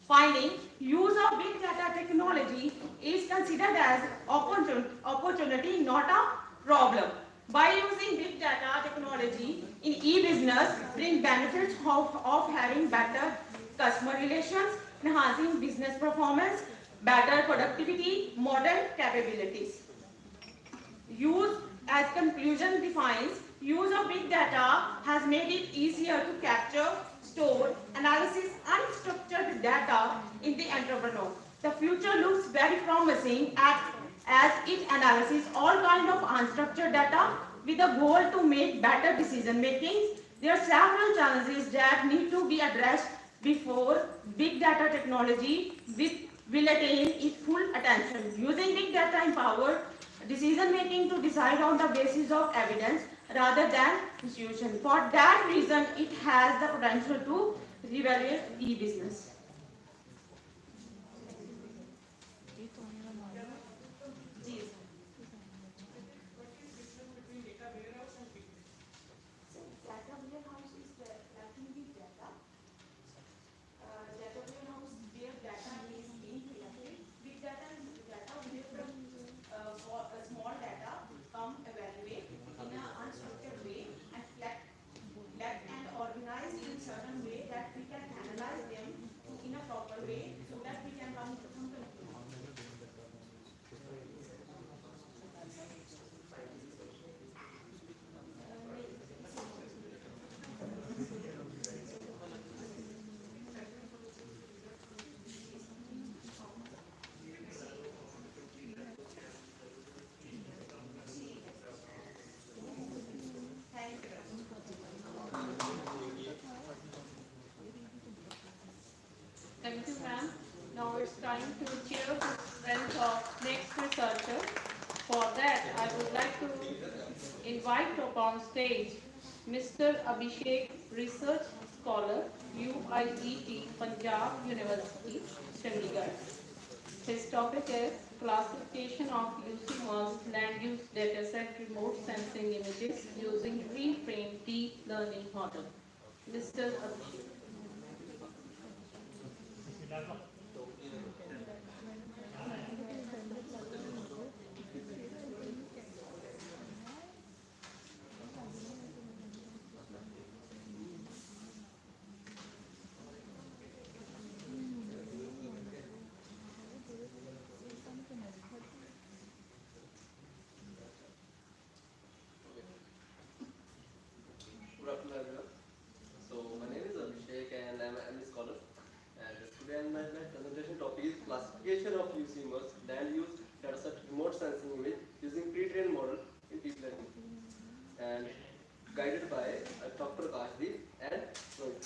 Finally, use of big data technology is considered as opportunity, not a problem. By using big data technology in e-business, bring benefits of having better customer relations, enhancing business performance, better productivity, modern capabilities. Use, as conclusion defines, use of big data has made it easier to capture, store, analysis unstructured data in the entrepreneur. The future looks very promising as it analyzes all kinds of unstructured data with a goal to make better decision making. There are several challenges that need to be addressed before big data technology will attain its full attention. Using big data empowered decision making to decide on the basis of evidence rather than intuition. For that reason, it has the potential to revalidate e-business. Data warehouse is collecting the data. Data warehouse where data is being collected. Big data is data where for a small data come evaluate in an unstructured way and collect and organize in a certain way that we can analyze them in a proper way so that we can come to some conclusion. Thank you. Thank you, ma'am. Now it's time to cheer the strength of next researcher. For that, I would like to invite upon stage Mr. Abhishek, Research Scholar, UIET, Punjab University, Chandigarh. His topic is classification of UC-MERS land use dataset remote sensing images using pre-trained deep learning model. Mr. Abhishek. Good afternoon, everyone. of UCMers, land use dataset remote sensing image using pre-trained model in deep learning and guided by Dr. Kashdeep and Rohit.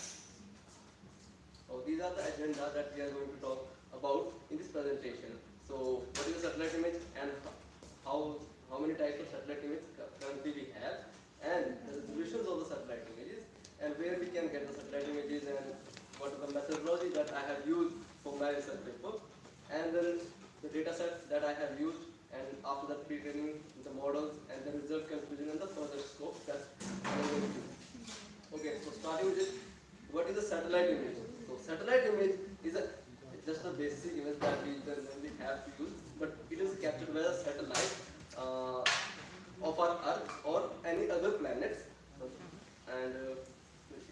So these are the agenda that we are going to talk about in this presentation. So what is the satellite image and how many types of satellite images currently we have, and the resolutions of the satellite images, and where we can get the satellite images, and what is the methodology that I have used for my research paper, and then the data set that I have used, and after that pre-training the models and the result conclusion and the further scope that I am going to use. Okay, so starting with it, what is a satellite image? So satellite image is just a basic image that we generally have to use, but it is captured by a satellite uh, of our Earth or any other planets, and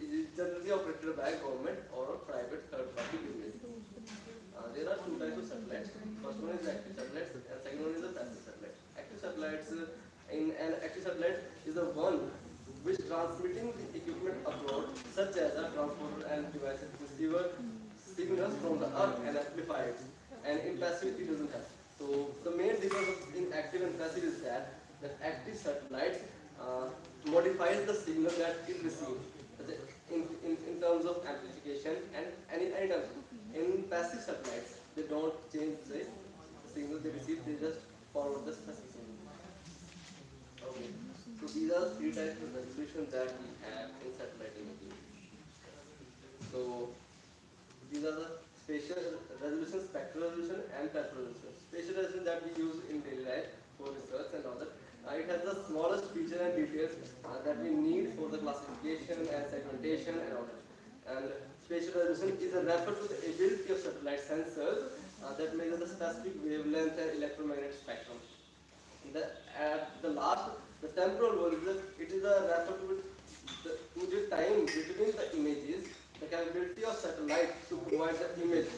it is generally operated by government or a private third-party business. There are two types of satellites. First one is active satellites, and second one is the passive satellites. Active satellites, in an active satellite is the one which transmitting the equipment abroad, such as a transporter and devices receiver signals from the earth and amplify it. And in passive it doesn't have. So the main difference in active and passive is that active satellites modifies the signal that it receives in terms of amplification and any terms. In passive satellites, they don't change the signal they receive, they just forward the specific signal. Okay. So these are three types of resolution that we have in satellite imaging. So these are the spatial resolution, spectral resolution, and temporal resolution. Spatial resolution that we use in daily life for research and all that. It has the smallest feature and details that we need for the classification and segmentation and all that. And spatial resolution is a refer to the ability of satellite sensors that measure the specific wavelength and electromagnetic spectrum. At the last, the temporal one it is a refer to the time between the images, the capability of satellite to provide the image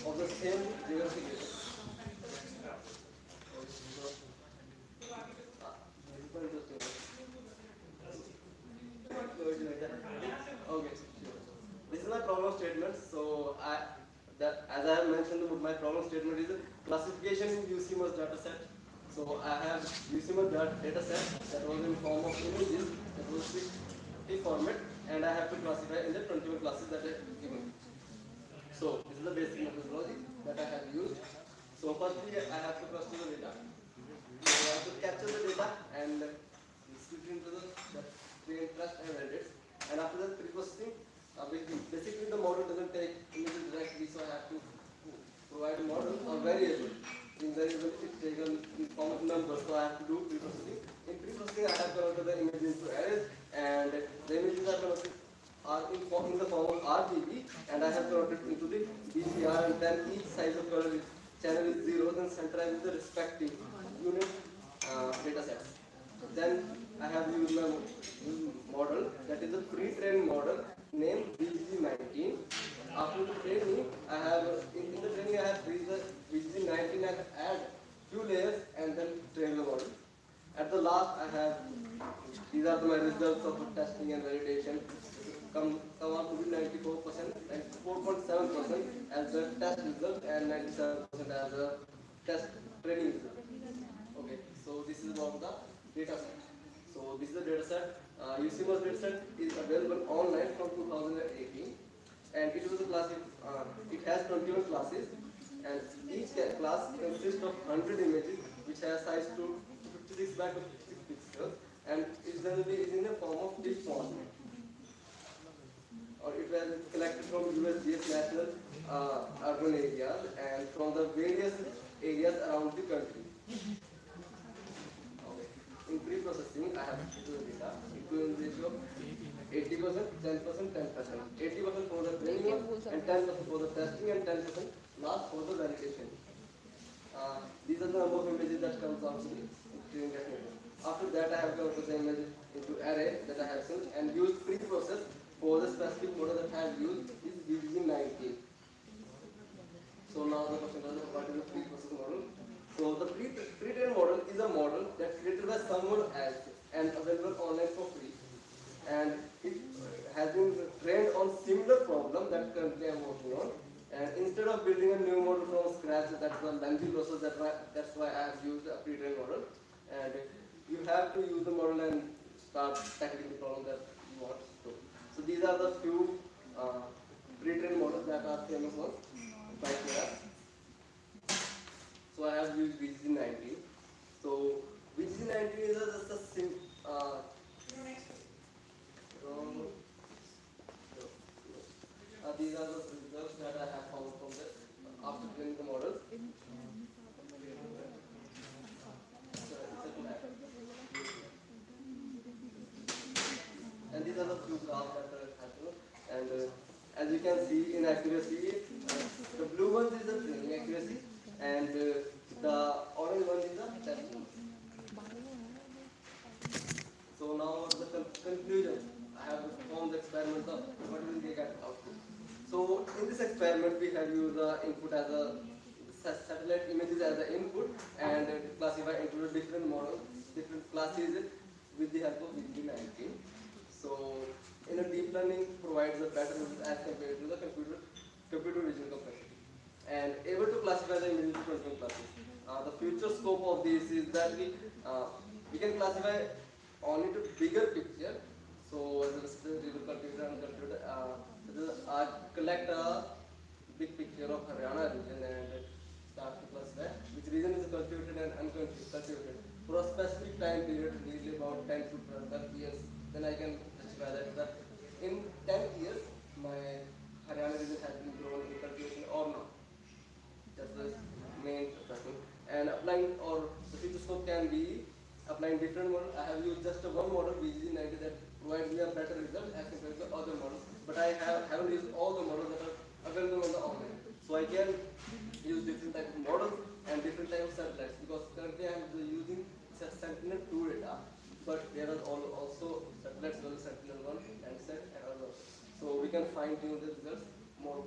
of the same given figure. Okay, sure. This is my problem statement. So as I have mentioned, my problem statement is classification in UCMOS data set. So I have UCMOS data set that was in form of images that was 60 format, and I have to classify in the 21 classes that I have given. So this is the basic methodology that I have used. So firstly, I have to cluster the data. So I have to capture the data and split into the train, trust, and edits. And after that, pre-processing. Basically, the model doesn't take images directly, so I have to provide a model or variable. In variable, it's taken in form of numbers, so I have to do pre-processing. In pre-processing, I have converted the images into arrays, and the images are converted in the form of RGB, and I have converted into the BCR, and then each size of color channel is 0, then centralized the respective unit data sets. Then I have used my model, that is a pre-trained model named BG19. After the training, I have in the training I have freed the BG19 and add few layers and then train the model. At the last, I have these are my results of testing and validation. Come out to be 94%, 94.7% as the test result, and 97% as the test training result. Okay, so this is about the data set. So this is the data set. UCMOS data set is available online from 2018, and it was a class. It has 21 classes, and each class consists of 100 images, which has size to 56 by 56 pixels, and it generally is in the form of TIFF format. Or it was collected from USGS national urban areas and from the various areas around the country. Okay. In pre-processing, I have the data equivalent ratio of 80%, 10%, 10%. 80% for the training and 10% for the testing and 10% last for the validation. These are the number of images that comes out to the training definition. After that, I have converted the images into array that I have sent and used pre-process for the specific model that I have used is BBG19. So now the question is what is the pre-process model? So the pre-trained model is a model that's created by someone else and available online for free. And it has been trained on similar problem that currently I am working on. And instead of building a new model from scratch. That's the lengthy process. That's why I have used a pre-trained model. And you have to use the model and start tackling the problem that you want to. So these are the few pre-trained models that are famous ones by Keras. So I have used VGC19. So VGC19 is just a these are the results that I have found from the after training the models. And these are the few graphs that are happening. And as you can see in accuracy, the blue one is the training accuracy, and the orange one is the test one. So now the conclusion. I have performed the experiment of what will we get output. So in this experiment we have used the input as a satellite images as the input and classify into different models, different classes with the help of VGD19. So in a deep learning provides a better result as compared to the computer vision capacity and able to classify the images into different classes. The future scope of this is that we can classify only to bigger picture. So as a result, computer and computer collect a big picture of Haryana region and start to classify which region is cultivated and uncultivated for a specific time period, nearly about 10 to 12 years. Then I can justify that in 10 years my Haryana region has been grown in cultivation or not. That's the main question. And applying or the future scope can be applying different models. I have used just one model, VGC90, that provides me a better result as compared to other models. But I haven't used all the models that are available on the online. So I can use different type of models and different type of satellites because currently I am using Sentinel-2 data, but there are also satellites, Sentinel-1 and Set and others. So we can fine tune the results more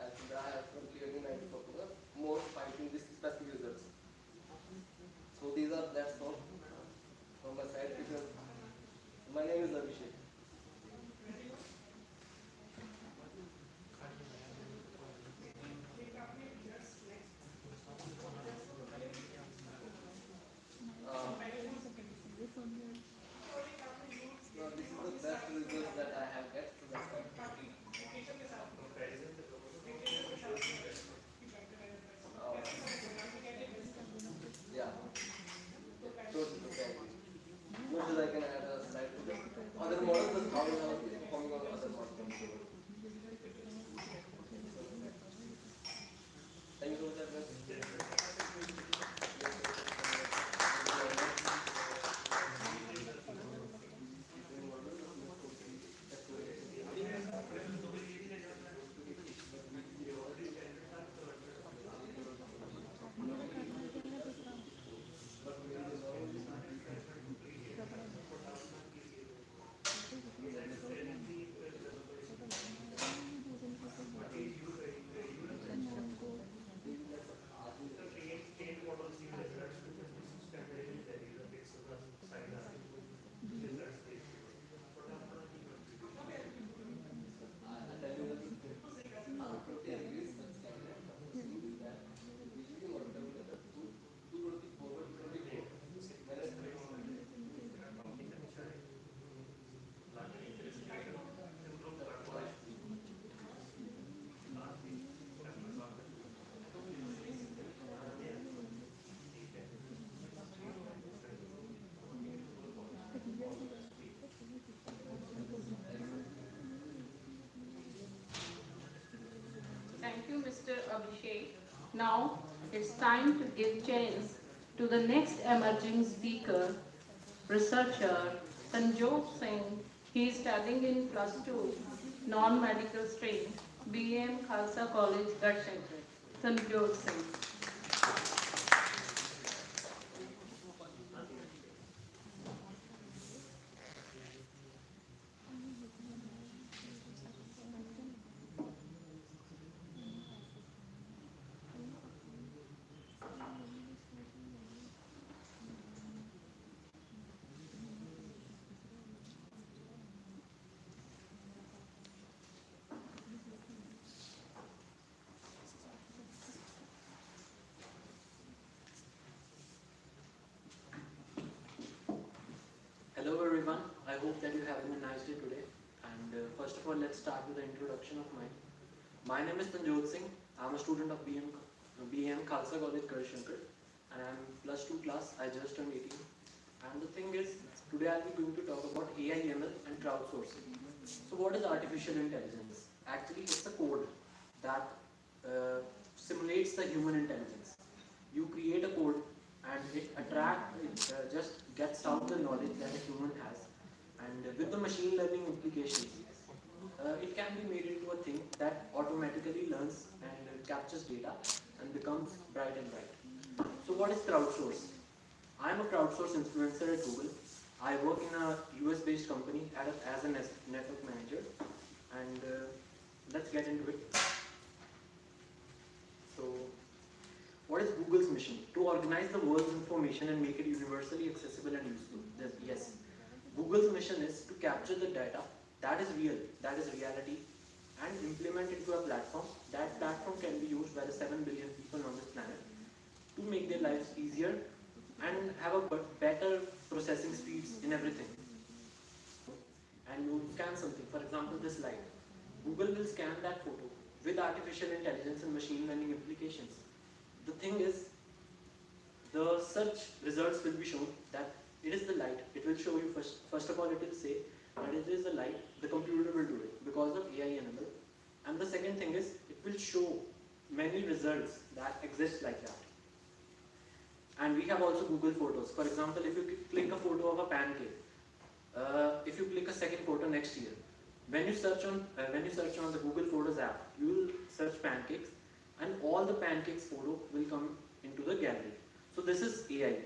as I have clearly 94 more finding this specific results. So that's all from my side. Because my name is Abhishek. No, this is the best results that I have get. So that's why. Uh, yeah. Totally okay. Not that I can add a slide to this. Other models, how is performing on other models. Thank you so much, everyone. Thank you, Mr. Abhishek. Now it's time to give chance to the next emerging speaker, researcher Sanjog Singh. He is studying in +2 non-medical stream, B.A.M. Khalsa College, Garhshankar. Sanjog Singh. hope that you're having a nice day today. And first of all, let's start with the introduction of mine. My name is Tanjot Singh. I'm a student of B.A.M. Khalsa College, Karshankar, and I'm plus 2 class. I just turned 18. And the thing is, today I'll be going to talk about AI, ML, and crowdsourcing. So, what is artificial intelligence? Actually, it's a code that simulates the human intelligence. You create a code and it just gets out the knowledge that a human has, and with the machine learning implications, it can be made into a thing that automatically learns and captures data and becomes bright and bright. So what is crowdsource? I am a crowdsource influencer at Google. I work in a US based company as a network manager, and let's get into it. So what is Google's mission? To organize the world's information and make it universally accessible and useful. Yes, Google's mission is to capture the data that is real, that is reality, and implement it into a platform. That platform can be used by the 7 billion people on this planet to make their lives easier and have a better processing speeds in everything. And you scan something, for example, this light. Google will scan that photo with artificial intelligence and machine learning implications. The thing is, the search results will be shown that it is the light. It will show you first of all, it will say that it is the light. The computer will do it because of AI and ML. And the second thing is, it will show many results that exist like that. And we have also Google Photos. For example, if you click a photo of a pancake, if you click a second photo next year, when you search on the Google Photos app, you will search pancakes, and all the pancakes photo will come into the gallery. So this is AI.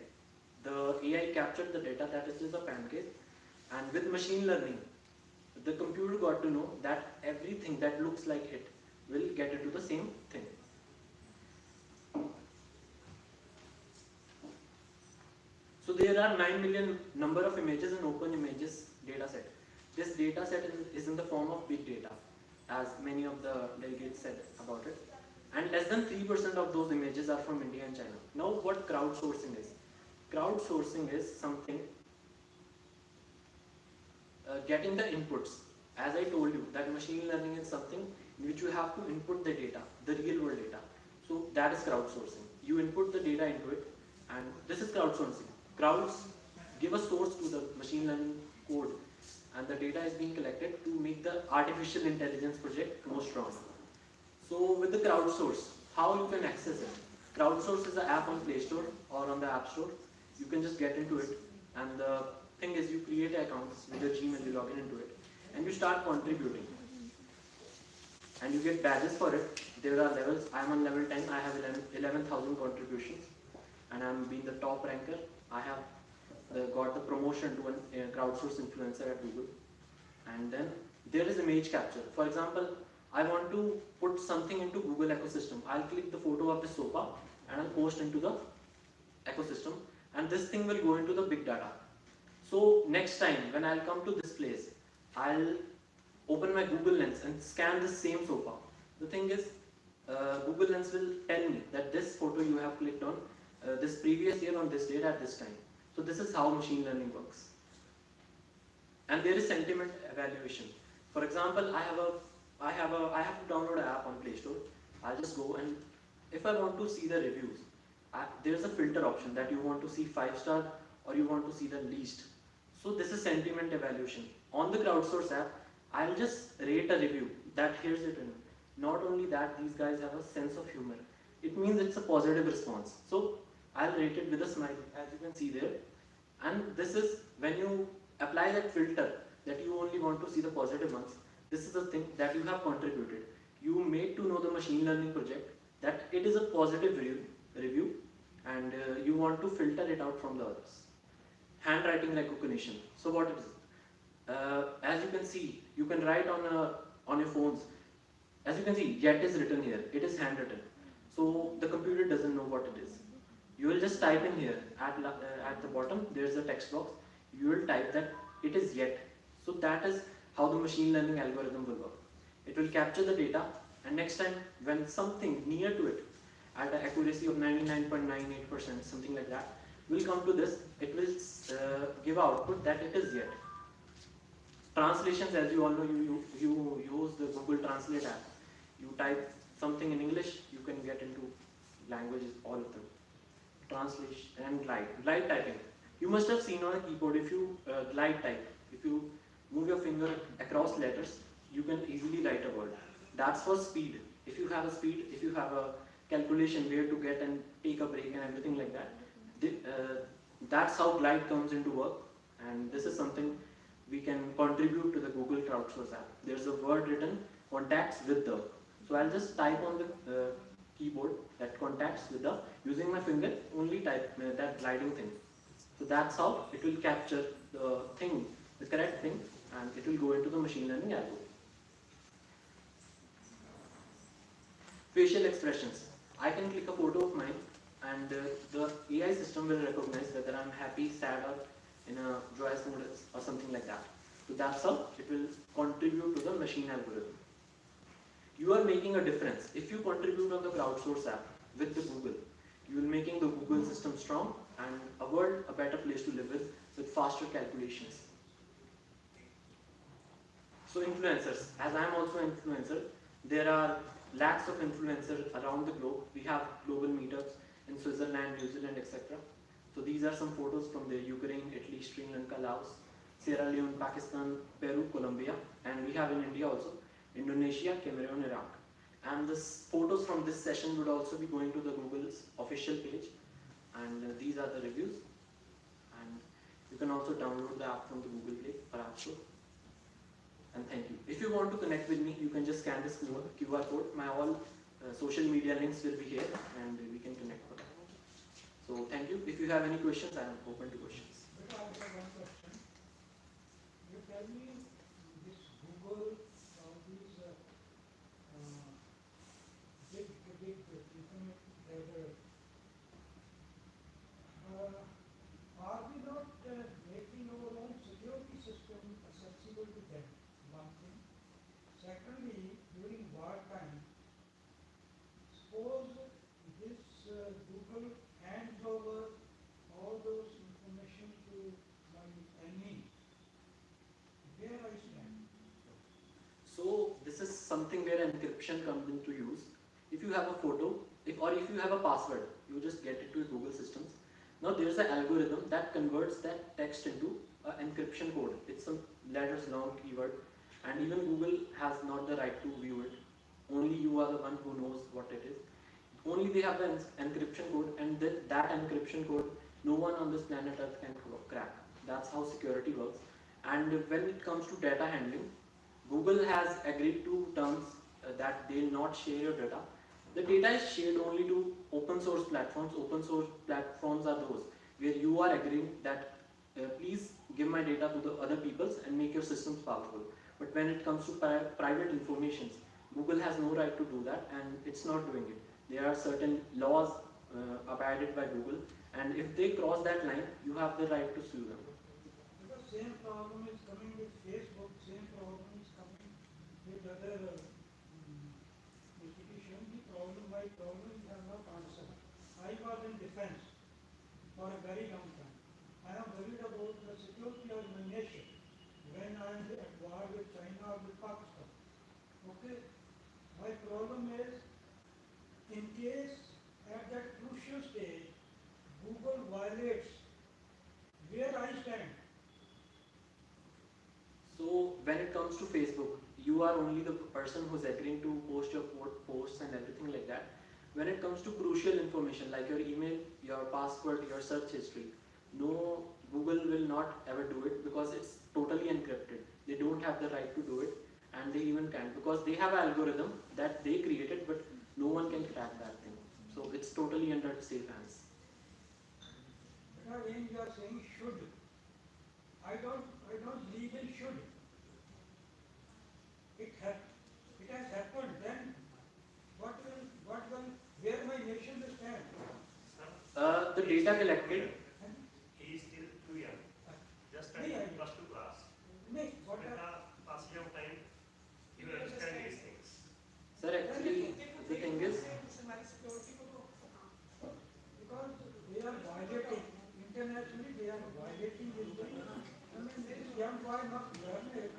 The AI captured the data that is a pancake, and with machine learning, the computer got to know that everything that looks like it will get into the same thing. So there are 9 million number of images in open images dataset. This dataset is in the form of big data, as many of the delegates said about it. And less than 3% of those images are from India and China. Now what crowdsourcing is? Crowdsourcing is something, getting the inputs. As I told you, that machine learning is something in which you have to input the data, the real world data. So that is crowdsourcing. You input the data into it, and this is crowdsourcing. Crowds give a source to the machine learning code, and the data is being collected to make the artificial intelligence project more strong. So with the crowdsource, how you can access it? Crowdsource is an app on Play Store or on the App Store. You can just get into it, and the thing is, you create an account with your Gmail, you log in into it, and you start contributing. And you get badges for it. There are levels. I am on level 10. I have 11,000 contributions, and I am being the top ranker. I have got the promotion to a crowdsource influencer at Google. And then there is image capture. For example, I want to put something into Google ecosystem. I'll click the photo of the sofa and I'll post into the ecosystem, and this thing will go into the big data. So next time when I'll come to this place, I'll open my Google Lens and scan the same sofa. The thing is, Google Lens will tell me that this photo you have clicked on this previous year on this date at this time. So this is how machine learning works. And there is sentiment evaluation. For example, I have to download an app on Play Store. I'll just go, and if I want to see the reviews, there's a filter option that you want to see 5-star or you want to see the least. So this is sentiment evaluation. On the crowdsource app, I'll just rate a review that here's it in. Not only that, these guys have a sense of humor. It means it's a positive response. So I'll rate it with a smile, as you can see there. And this is when you apply that filter that you only want to see the positive ones. This is the thing that you have contributed. You made to know the machine learning project that it is a positive review, and you want to filter it out from the others. Handwriting recognition. So what it is? As you can see, you can write on your phones. As you can see, yet is written here. It is handwritten. So the computer doesn't know what it is. You will just type in here at the bottom. There is a text box. You will type that it is yet. So that is how the machine learning algorithm will work. It will capture the data, and next time when something near to it, at an accuracy of 99.98%, something like that, will come to this, it will give output that it is yet. Translations, as you all know, you use the Google Translate app. You type something in English, you can get into languages, all of them. Translation and glide typing. You must have seen on a keyboard, if you glide type, if you move your finger across letters, you can easily write a word. That's for speed. If you have a speed, if you have a calculation where to get and take a break and everything like that, that's how glide comes into work. And this is something we can contribute to the Google Crowdsource app. There's a word written, contacts with the. So I'll just type on the keyboard that contacts with the, using my finger, only type that gliding thing. So that's how it will capture the thing, the correct thing, and it will go into the machine learning algorithm. Facial expressions. I can click a photo of mine and the AI system will recognize whether I'm happy, sad, or in a joyous mood or something like that. So that's how it will contribute to the machine algorithm. You are making a difference. If you contribute on the crowdsource app with the Google, you will making the Google system strong and a world a better place to live with faster calculations. So influencers, as I am also an influencer, there are lakhs of influencers around the globe. We have global meetups in Switzerland, New Zealand, etc. So these are some photos from the Ukraine, Italy, Sri Lanka, Laos, Sierra Leone, Pakistan, Peru, Colombia, and we have in India also, Indonesia, Cameroon, Iraq. And this photos from this session would also be going to the Google's official page, and these are the reviews. And you can also download the app from the Google Play or App Store. And thank you. If you want to connect with me, you can just scan this QR code. My all social media links will be here, and we can connect for that. So thank you. If you have any questions, I am open to questions. But I have one question. You tell me this Google, all these big internet provider, are we not making our own security system accessible to them? One thing. Secondly, during wartime, suppose this Google hands over all those information to my enemy, where I stand? So this is something where encryption comes into use. If you have a photo, if you have a password, you just get it to Google systems. Now there's an algorithm that converts that text into an encryption code. It's some letters long keyword, and even Google has not the right to view it. Only you are the one who knows what it is. Only they have the encryption code, and that encryption code no one on this planet Earth can crack. That's how security works. And when it comes to data handling, Google has agreed to terms that they will not share your data. The data is shared only to open source platforms. Open source platforms are those where you are agreeing that please give my data to the other peoples and make your systems powerful. But when it comes to private information, Google has no right to do that, and it's not doing it. There are certain laws abided by Google, and if they cross that line, you have the right to sue them. Because same problem is coming with Facebook, same problem is coming with other institutions. The problem by problem we have not answered. I was in defense for a very long time. I am worried about the security of my nation when I am at war with China or with Pakistan. Okay? My problem is, in case at that crucial stage, Google violates where I stand. So when it comes to Facebook, you are only the person who's agreeing to post your posts and everything like that. When it comes to crucial information like your email, your password, your search history, no, Google will not ever do it because it's totally encrypted. They don't have the right to do it, and they even can't because they have an algorithm that they created, but no one can crack that thing. So it's totally under safe hands. But again, you are saying should. I don't believe in should. It has happened. Then where my nation will stand? The data collected. He is still too young, just नहीं, studying plus 2 class. नहीं, what With are, the passage of time, he will understand these things. Sir, actually, the thing is, because they are violating, internationally they are violating this thing. I mean, this young boy must learn it.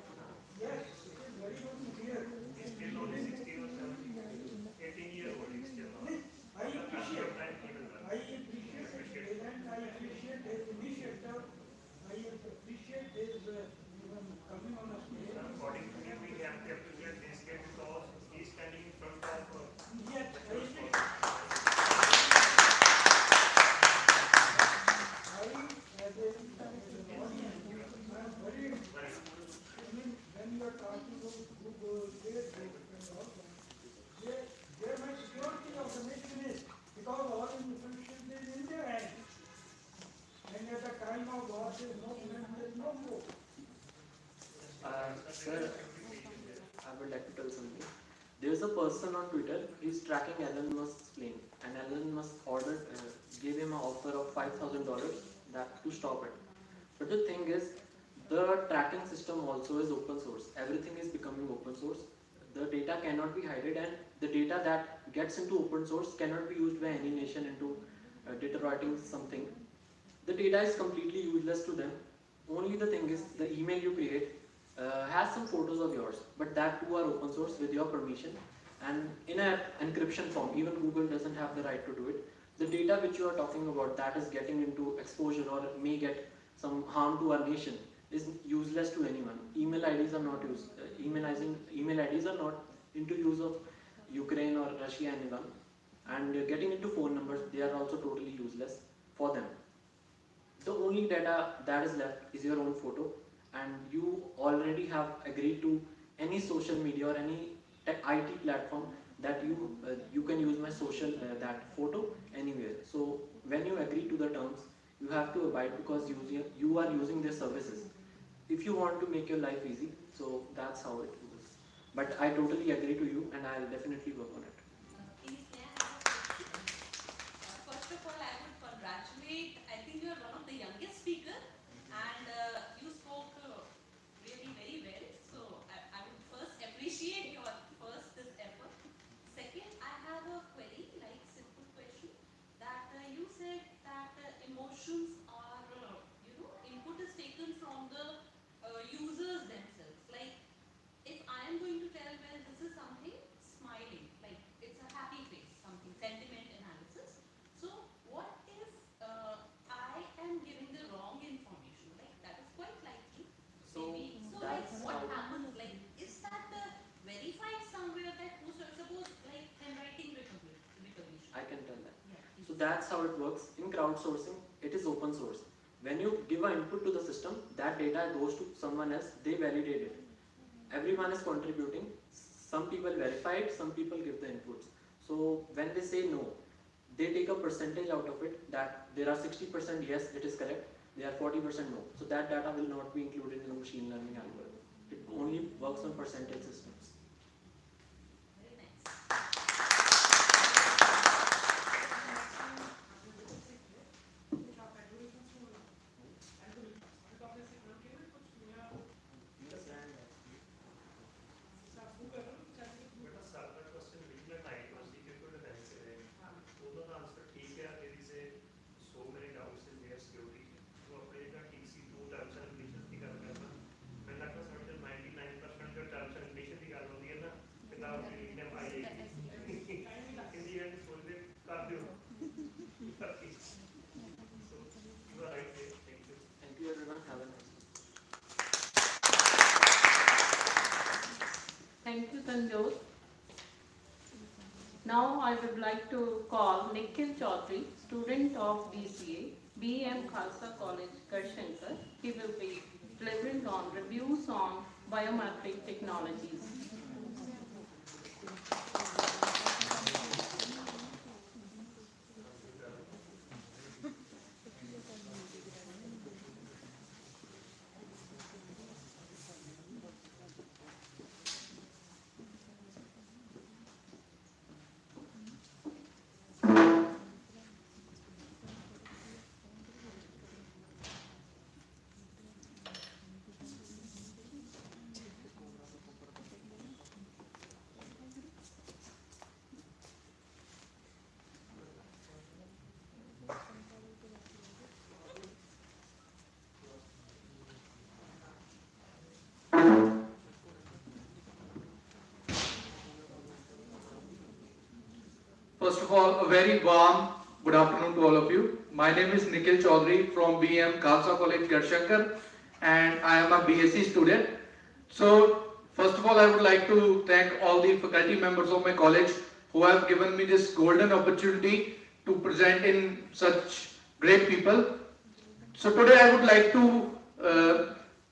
there's a person on Twitter, he's tracking Elon Musk's plane, and Elon Musk gave him an offer of $5,000 that to stop it. But the thing is, the tracking system also is open source. Everything is becoming open source. The data cannot be hidden, and the data that gets into open source cannot be used by any nation into deteriorating something. The data is completely useless to them. Only the thing is, the email you create has some photos of yours, but that too are open source with your permission and in an encryption form. Even Google doesn't have the right to do it. The data which you are talking about that is getting into exposure or may get some harm to our nation is useless to anyone. Email IDs are not used. Email IDs are not into use of Ukraine or Russia, anyone. And getting into phone numbers, they are also totally useless for them. The only data that is left is your own photo, and you already have agreed to any social media or any IT platform that you can use my that photo anywhere. So when you agree to the terms, you have to abide because you are using their services. If you want to make your life easy, so that's how it goes. But I totally agree to you, and I'll definitely work on it. First of all, I would congratulate. I think you are one of the youngest speaker, and you spoke really very well. So I would first appreciate your this effort. Second, I have a query, like simple question, that you said that emotions are, input is taken from the users themselves. Like if I am going to tell, well, this is something smiling, like it's a happy face, something sentiment analysis. So what if I am giving the wrong information? Like that is quite likely. So Maybe. So like that's what how happens? Like is that verified somewhere that who suppose like handwriting recognition? I can tell that. Yeah. So that's how it works. In crowdsourcing, it is open source. When you give an input to the system, that data goes to someone else, they validate it. Everyone is contributing. Some people verify it, some people give the inputs. So when they say no, they take a percentage out of it, that there are 60% yes, it is correct, there are 40% no. So that data will not be included in the machine learning algorithm. It only works on percentage systems. Very nice. बेटा सारा question बिल्कुल tight है उसी के ऊपर depend करेगा ਉਹਦਾ ਤਾਂ ਆਨਸਰ ਠੀਕ ਹੈ there is a so many doubts in their security तो अपने जगह ठीक सी टू टर्म्स एंड कंडीशंस की गल करना मैं लगता समझ 99% जो टर्म्स एंड कंडीशन की गल होती है ना किताब की read I in the end सोचते कर दियो so you are right there. Thank you everyone, have a nice day. Thank you, Tanjot. Now I would like to call Nikhil Chaudhary, student of BCA, B.A.M. Khalsa College, Garshankar. He will be delivering on reviews on biometric technologies. First of all, a very warm good afternoon to all of you. My name is Nikhil Chaudhary from B.A.M. Khalsa College, Garshankar, and I am a BSc student. So, first of all, I would like to thank all the faculty members of my college who have given me this golden opportunity to present in such great people. So today I would like to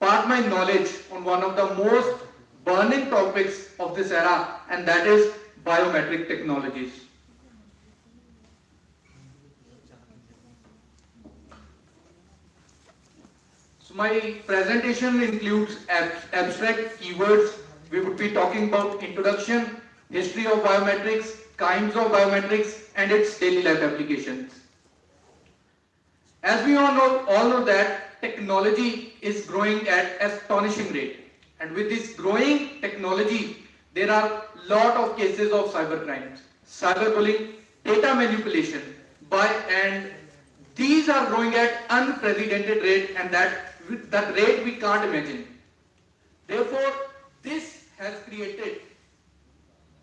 part my knowledge on one of the most burning topics of this era, and that is biometric technologies. So my presentation includes abstract keywords. We would be talking about introduction, history of biometrics, kinds of biometrics, and its daily life applications. As we all know that technology is growing at astonishing rate, and with this growing technology, there are lot of cases of cybercrimes, cyberbullying, data manipulation, and these are growing at unprecedented rate, and that rate we can't imagine. Therefore, this has created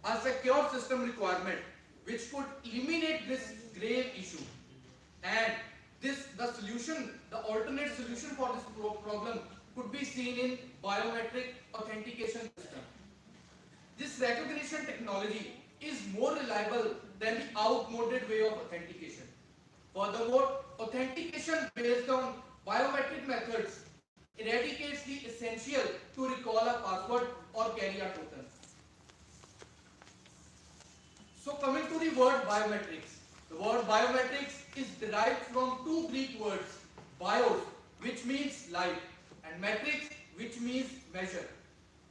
a secure system requirement which could eliminate this grave issue. And the alternate solution for this problem could be seen in biometric authentication system. This recognition technology is more reliable than the outmoded way of authentication. Furthermore, authentication based on biometric methods eradicates the essential to recall a password or carry a token. So coming to the word biometrics. The word biometrics is derived from two Greek words, bios, which means life, and metrics, which means measure.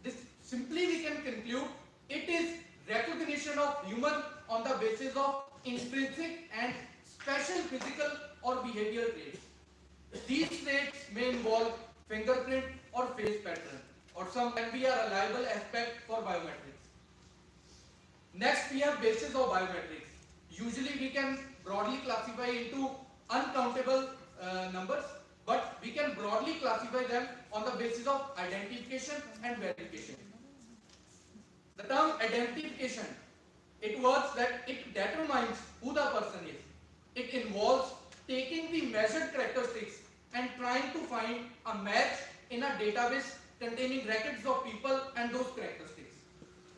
This simply we can conclude it is recognition of human on the basis of intrinsic and special physical or behavioral traits. These traits may involve fingerprint or face pattern, or some can be a reliable aspect for biometrics. Next, we have basis of biometrics. Usually we can broadly classify into uncountable numbers, but we can broadly classify them on the basis of identification and verification. The term identification, it works that it determines who the person is. It involves taking the measured characteristics and trying to find a match in a database containing records of people and those characteristics.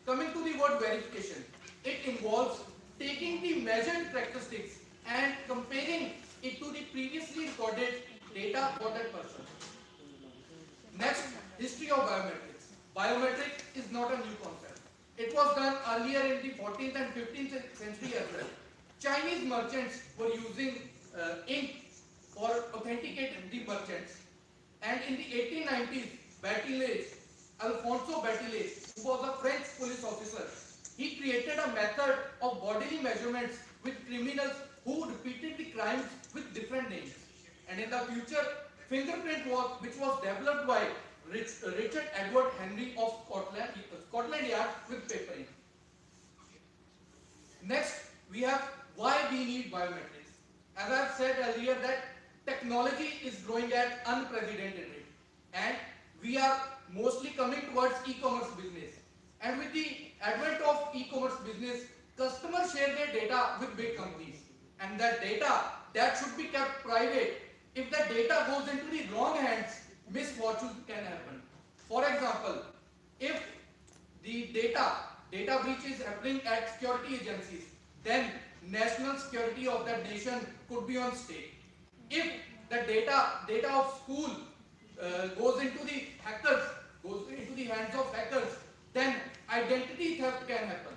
Coming to the word verification, it involves taking the measured characteristics and comparing it to the previously recorded data for that person. Next, history of biometrics. Biometrics is not a new concept. It was done earlier in the 14th and 15th century as well. Chinese merchants were using ink for authenticating the merchants. And in the 1890s, Alfonso Batelage, who was a French police officer, he created a method of bodily measurements with criminals who repeated the crimes with different names. And in the future, fingerprint which was developed by Richard Edward Henry of Scotland Yard with paper ink. Next, we have why we need biometrics. As I have said earlier that technology is growing at unprecedented rate, and we are mostly coming towards e-commerce business. And with the advent of e-commerce business, customers share their data with big companies, and that data that should be kept private. If the data goes into the wrong hands, misfortunes can happen. For example, if the data breach is happening at security agencies, then national security of that nation could be on stake. If the data of school goes into the hands of hackers, then identity theft can happen.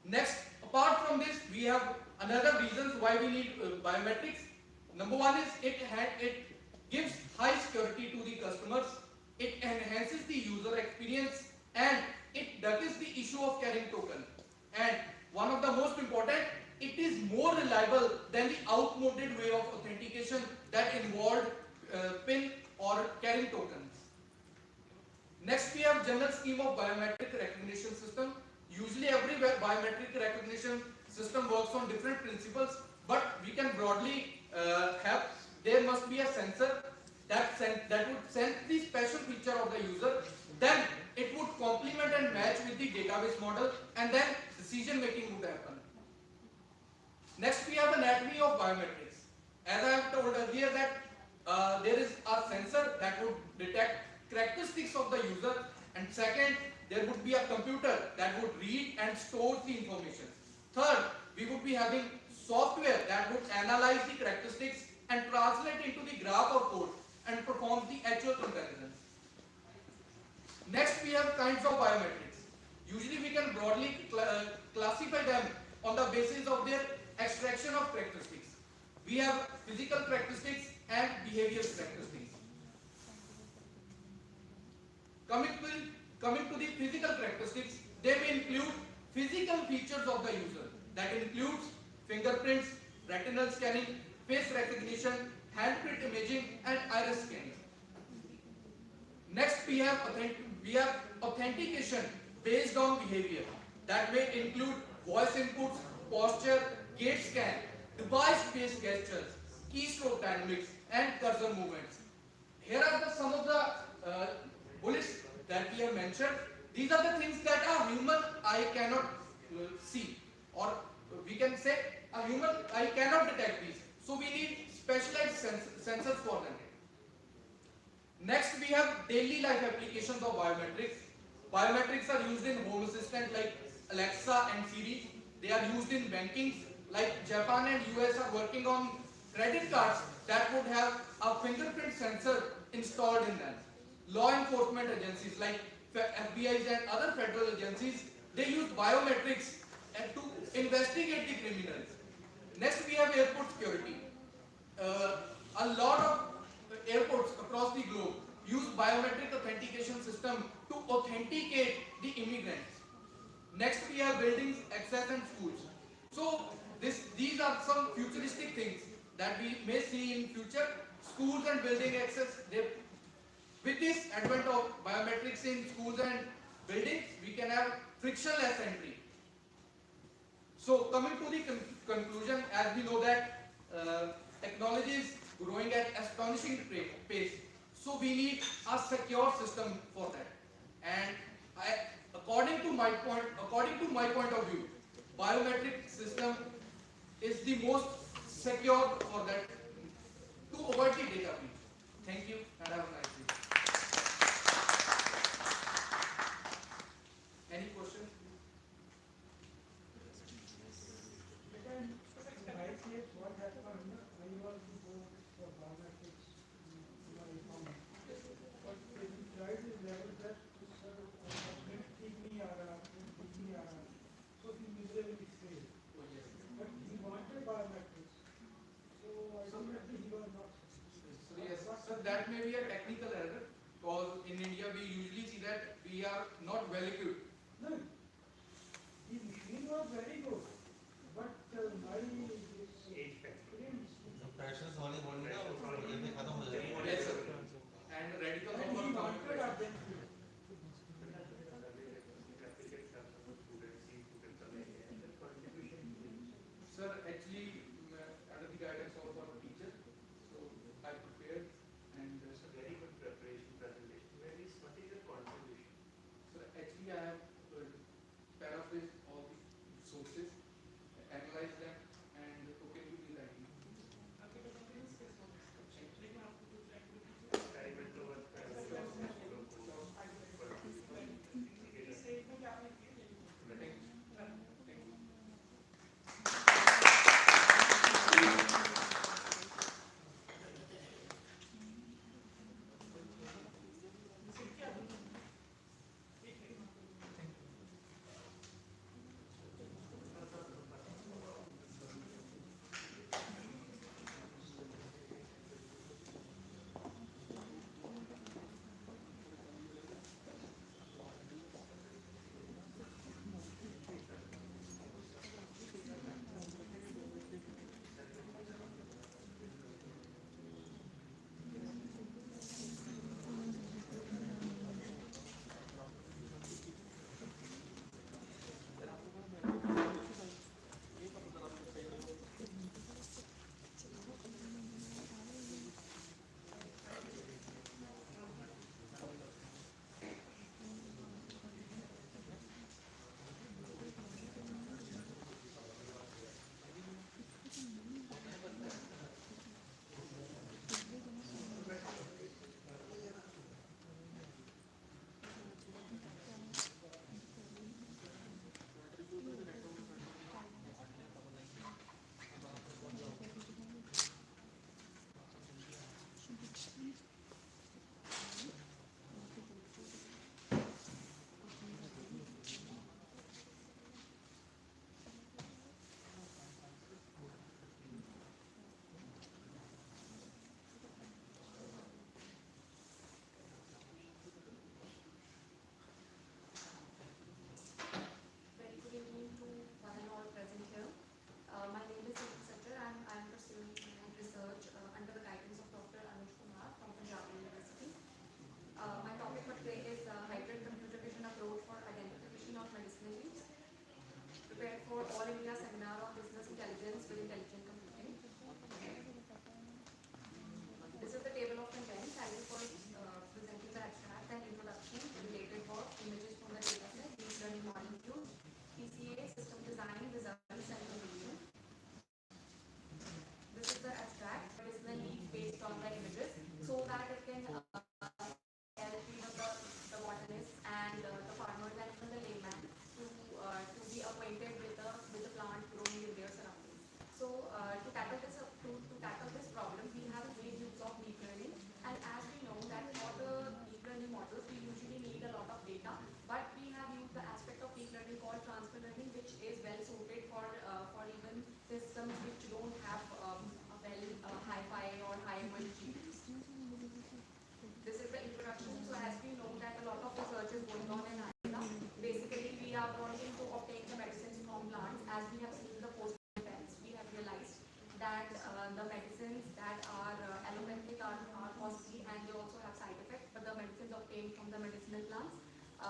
Next, apart from this, we have another reasons why we need biometrics. Number one is it gives high security to the customers, it enhances the user experience, and it tackles the issue of carrying token. And one of the most important, it is more reliable than the outmoded way of authentication that involved PIN or carrying tokens. Next, we have general scheme of biometric recognition system. Usually every biometric recognition system works on different principles, but we can broadly have, there must be a sensor that would sense the special feature of the user, then it would complement and match with the database model, and then decision making would happen. Next, we have anatomy of biometrics. As I have told earlier that there is a sensor that would detect characteristics of the user, and second, there would be a computer that would read and store the information. Third, we would be having software that would analyze the characteristics and translate into the graph or code and perform the actual comparisons. Next, we have kinds of biometrics. Usually we can broadly classify them on the basis of their extraction of characteristics. We have physical characteristics and behavioral characteristics. Coming to the physical characteristics, They may include physical features of the user. That includes fingerprints, retinal scanning, face recognition, handprint imaging, and iris scanning. Next, we have authentication based on behavior. That may include voice inputs, posture, gait scan, device-based gestures, keystroke dynamics, and cursor movements. Here are some of the bullets that we have mentioned. These are the things that a human eye cannot see, or we can say a human eye cannot detect these. So we need specialized sensors for them. Next, we have daily life applications of biometrics. Biometrics are used in home assistant like Alexa and Siri. They are used in banking, like Japan and US are working on credit cards that would have a fingerprint sensor installed in them. Law enforcement agencies like FBI's and other federal agencies, they use biometrics to investigate the criminals. Next, we have airport security. A lot of airports across the globe use biometric authentication system to authenticate the immigrants. Next, we have buildings, access, and schools. So these are some futuristic things that we may see in future. Schools and building access. With this advent of biometrics in schools and buildings, we can have frictionless entry. So coming to the conclusion, as we know that technology is growing at astonishing pace, so we need a secure system for that. And according to my point of view, biometric system is the most secure for that to avoid the data breach. Thank you and have a nice day. Any questions? What happened, I was for biometrics, but when you tried his level best to serve so he miserably failed. But he wanted biometrics, so ultimately he was not successful. So yes, so that may be a technical error, because in India we usually see that we are not well equipped. No, the machine was very good, but my experience. Pressures वाली बोलनी ना वो जल्दी खत्म हो जाएगी. Yes, sir. And radical And he wanted identity. Sir, actually, under the guidance of our teacher, so I prepared and It's a very good preparation presentation. What is your contribution? so actually I have paraphrased all the sources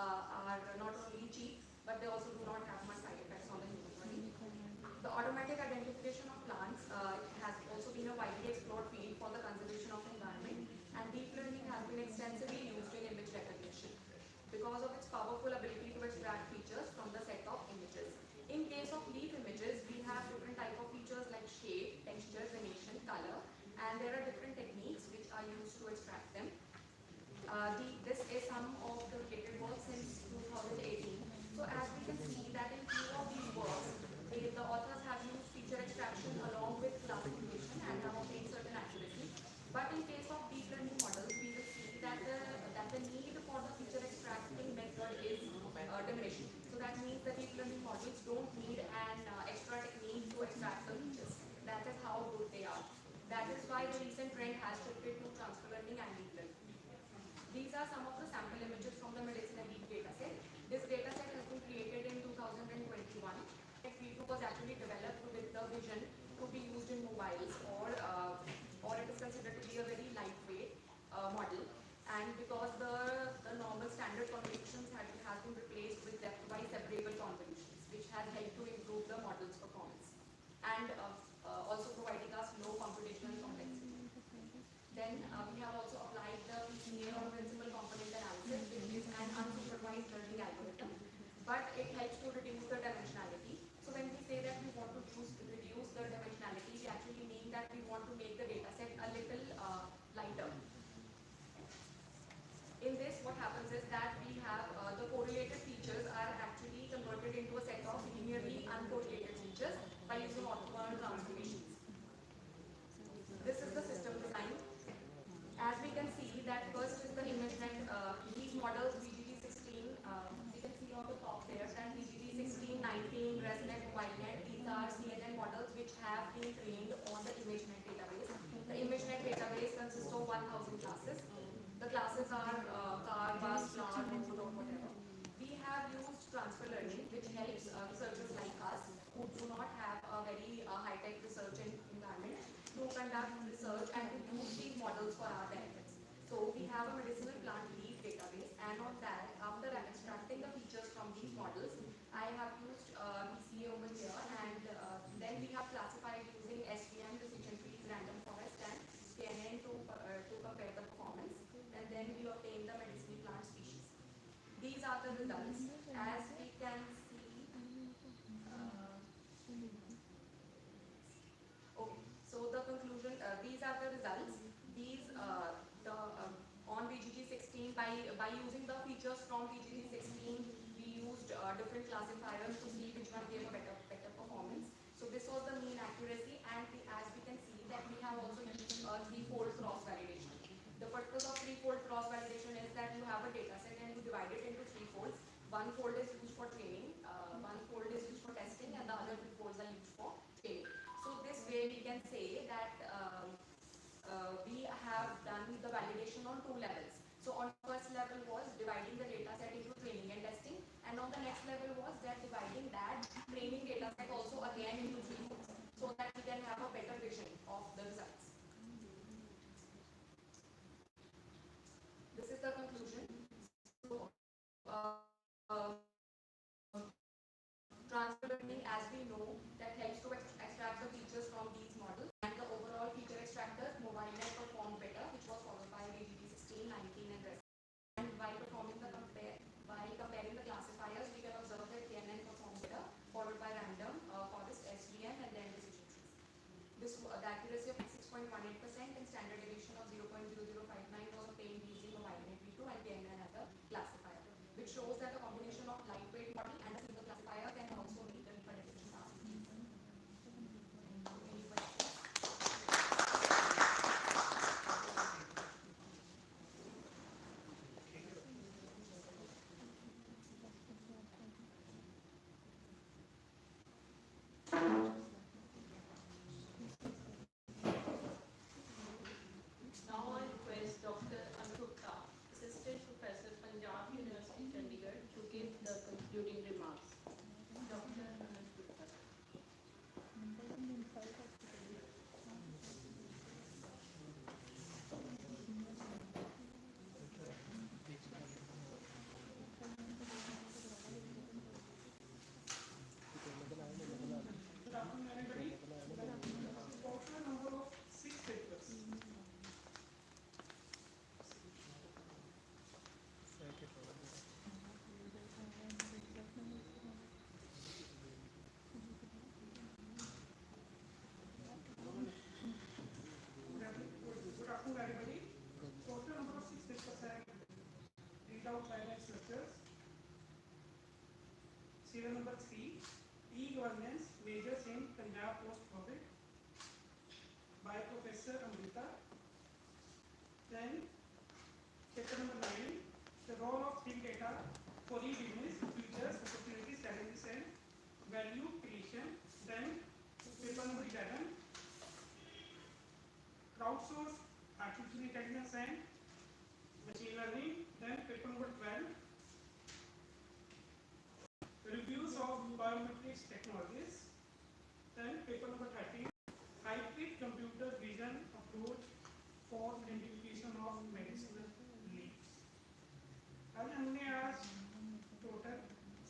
are not only cheap, but they also do not have much side effects on the human body. The automatic identification of plants has also been a widely explored field for the conservation of environment, and deep learning has been extensively used in image recognition because of its powerful ability to extract features from the set of images. In case of leaf images, we have different type of features like shape, texture, venation, color, and there are different techniques which are used to extract them. This is some of the related work since 2018. So as we can see that in few of these works, the authors have used feature extraction along with classification and have obtained certain accuracy. But in case of deep learning models, we will see that the need for the feature extracting method is diminishing. So that means the deep learning models don't need an extra technique to extract the features. That is how good they are. That is why the recent trend has shifted to transfer learning and deep learning. These are some of the sample images from the medicinal leaf dataset. This dataset has been created in 2021. V2 was actually developed with the vision to be used in mobiles, or it is considered to be a very lightweight model. And because the normal standard convolutions has been replaced with depth-wise separable convolutions, which has helped to improve the model's performance and also providing us low computational complexity. Then we have also applied the PCA or principal component analysis, which is an unsupervised learning algorithm, but it helps to reduce the dimensionality. So when we say that we want to reduce the dimensionality, we actually mean that we want to make the data set a little lighter. In this, what happens is that we have the correlated features are actually converted into a set of linearly uncorrelated features by using orthogonal transformations. This is the system design. As we can see that first is the ImageNet, these models VGG16, we can see on the top there that VGG16, 19, ResNet, MobileNet, these are CNN models which have been trained on the ImageNet database. The ImageNet database consists of 1000 classes. The classes are car, bus, flower, road or whatever. We have used transfer learning which helps researchers like us who do not have a very high-tech research environment to conduct research and to use these models for our benefits. So we have a medicinal plant leaf database, and on that, after extracting the features from these models, I have used PCA over here, and then we have classified using SVM, decision trees, random forest, and CNN to compare the performance, and then we obtain the medicinal plant species. These are the results. As we can see, okay, so the conclusion, these are the results. These, on VGG16, by using the features from VGG16, we used different classifiers to see which one gave a better performance. So this was the mean accuracy, and as we can see that we have also used threefold cross validation. The purpose of threefold cross validation is that you have a data set and you divide it into three folds. One fold is used for training, one fold is used for testing, and the other two folds are used for training. So this way we can say that we have done the validation on two levels. So on first level was dividing the data set into training and testing, and on the next level was that dividing that training data set also again into three folds, so that we can have a better vision of the results. This is the conclusion. So transfer learning, as we know, that helps to extract the features from these models, and the overall feature extractors, MobileNet performed better, which was followed by VGG16, 19, and rest. And while comparing the classifiers, we can observe that KNN performed better, followed by random, forest, SVM, and then decision trees. The accuracy of 6.18% and standard deviation of 0.0059 was obtained using MobileNet V2 and KNN as a classifier, which shows that a combination of lightweight model and a single classifier can also meet the reproduction task. Any questions? Now I request Dr. serial number 3, E-Governance Measures in Punjab Post-COVID by Professor Amrita. Then chapter number 9, the role of big data for e-business, futures, opportunities, challenges and value creation. Then paper number 11, crowdsource artificial intelligence and machine learning. Then paper number 12, reviews of biometrics technologies. Then paper number 13, hybrid computer vision approach for identification of medicinal leaves. आज हमने आज total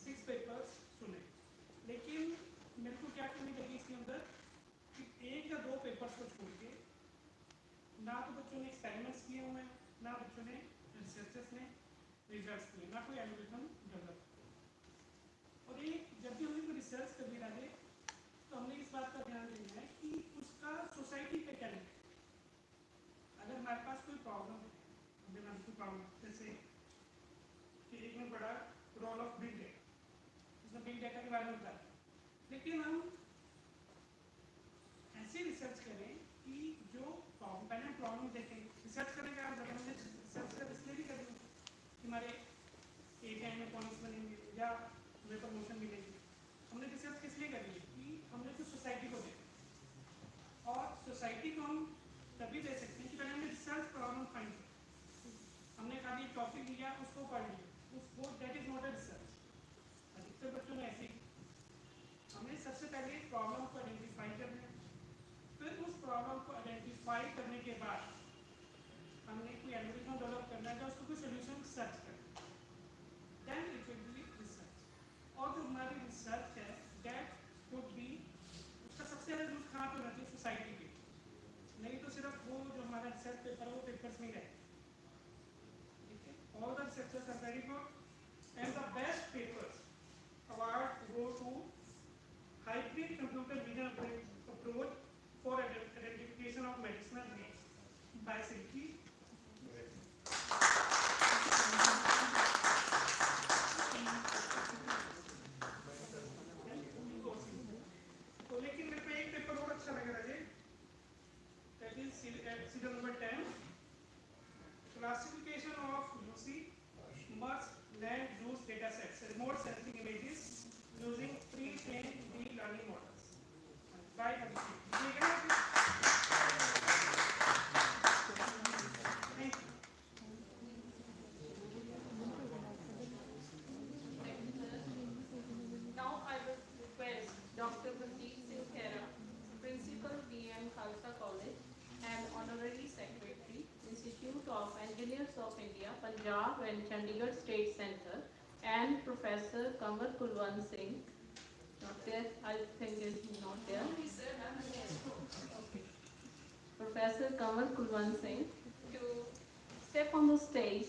6 papers सुने, लेकिन मेरे को क्या करनी लगी इसके अंदर कि एक या दो पेपर्स को छोड़ के ना तो बच्चों ने एक्सपेरिमेंट्स किए हुए हैं, ना बच्चों ने रिसर्चर्स ने रिजल्ट्स किए, ना कोई एल्गोरिथम डेवलप किया। और ये जब भी हमने कोई रिसर्च करने लगे तो हमने इस बात का ध्यान देना है कि उसका सोसाइटी पे क्या लिखा है। अगर हमारे पास कोई प्रॉब्लम है, प्रॉब्लम जैसे कि एक में बड़ा रोल ऑफ बिग डेटा, इसमें बिग डेटा के बारे में बताया, लेकिन हम ऐसे रिसर्च करें कि जो प्रॉब्लम, पहले हम प्रॉब्लम देखें, रिसर्च करने का मतलब हमने रिसर्च कर इसलिए भी करें कि हमारे A.A.M में पॉइंट्स बनेंगे या हमें प्रमोशन मिलेगी। हमने रिसर्च किस लिए करी है कि हमने कुछ सोसाइटी को देखा, और सोसाइटी को हम तभी दे सकते हैं कि पहले हमने रिसर्च प्रॉब्लम फाइंड किया, हमने खाली टॉपिक लिया उसको पढ़ लिया, उसको that is not a research. अधिकतर बच्चों ने ऐसे हमने सबसे पहले प्रॉब्लम को आइडेंटिफाई करना है, फिर उस प्रॉब्लम को आइडेंटिफाई करने के बाद हमने कोई एल्गोरिथम डेवलप करना है, उसको कोई सोल्यूशन सर्च करना, then it will be research. और जो हमारी रिसर्च है दैट वुड बी, उसका सबसे ज़्यादा यूज कहाँ पे होना चाहिए, सोसाइटी पे, नहीं तो सिर्फ वो जो हमारा रिसर्च पेपर है वो पेपर्स में रहता है। All the researchers are very good, and the best papers award go to hybrid computer vision approach for identification of medicinal leaves by Silky. तो लेकिन मेरे को एक पेपर और अच्छा लग रहा है, that is serial number 10, classification of UC merged land use data sets, remote sensing images using pre-trained deep learning models by Thank you. Now I will request Dr. Bandeep Singh Khera, Principal B.A.M. Khalsa College and Honorary Secretary, Institute of Engineers of India, Punjab and Chandigarh State Center, and Professor Kamar Kulwant Singh, not there, I think is not there. Okay. Professor Kamar Kulwant Singh to step on the stage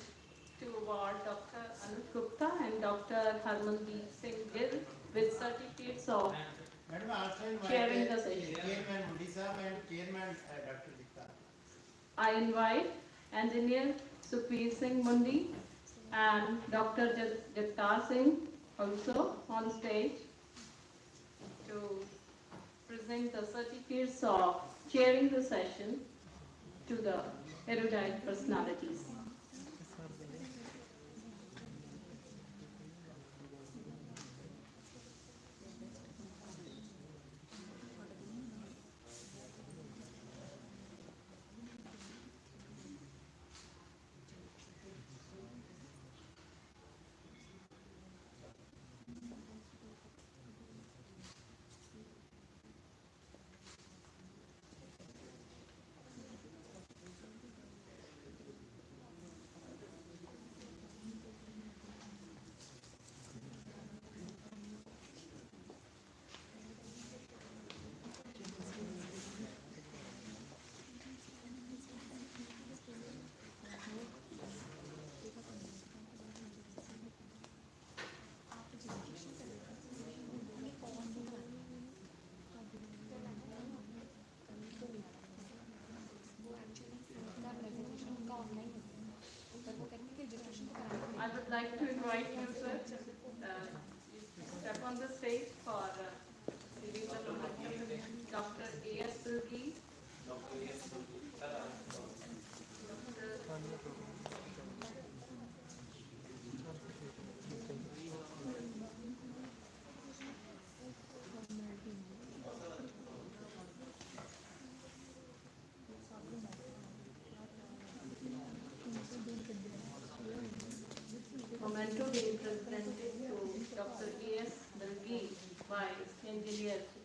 to award Dr. Anuj Gupta and Dr. Harmandeep Singh Gill with certificates of chairing the session. Chairman Mudi Sahab and Chairman Dr. Gupta. I invite Engineer Sukhveer Singh Mundi and Dr. Jagtar Singh also on stage to present the certificates of chairing the session to the erudite personalities.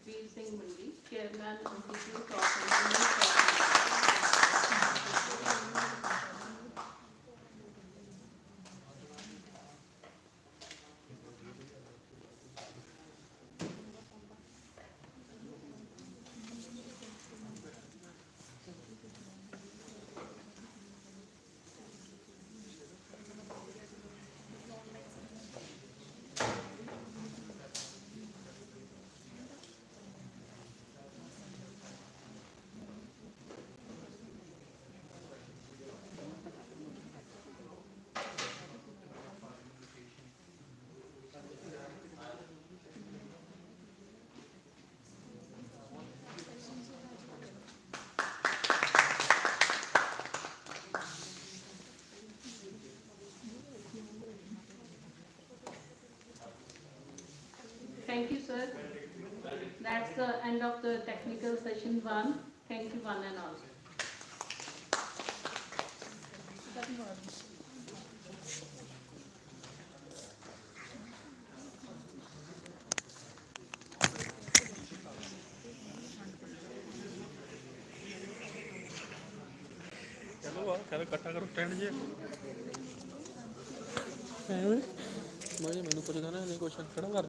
Veer Singh Mandi, Chairman, Institute of Engineering Technology. Thank you, sir. That's the end of the technical session 1. Thank you, one and all. ਚਲੋ ਆ ਕਰ ਇਕੱਠਾ ਕਰੋ trend ਜੇ ਮੈਨੂੰ ਪੁੱਛਦਾ ਨਾ ਨਹੀਂ ਕੁਐਸਚਨ ਖੜਾ ਕਰ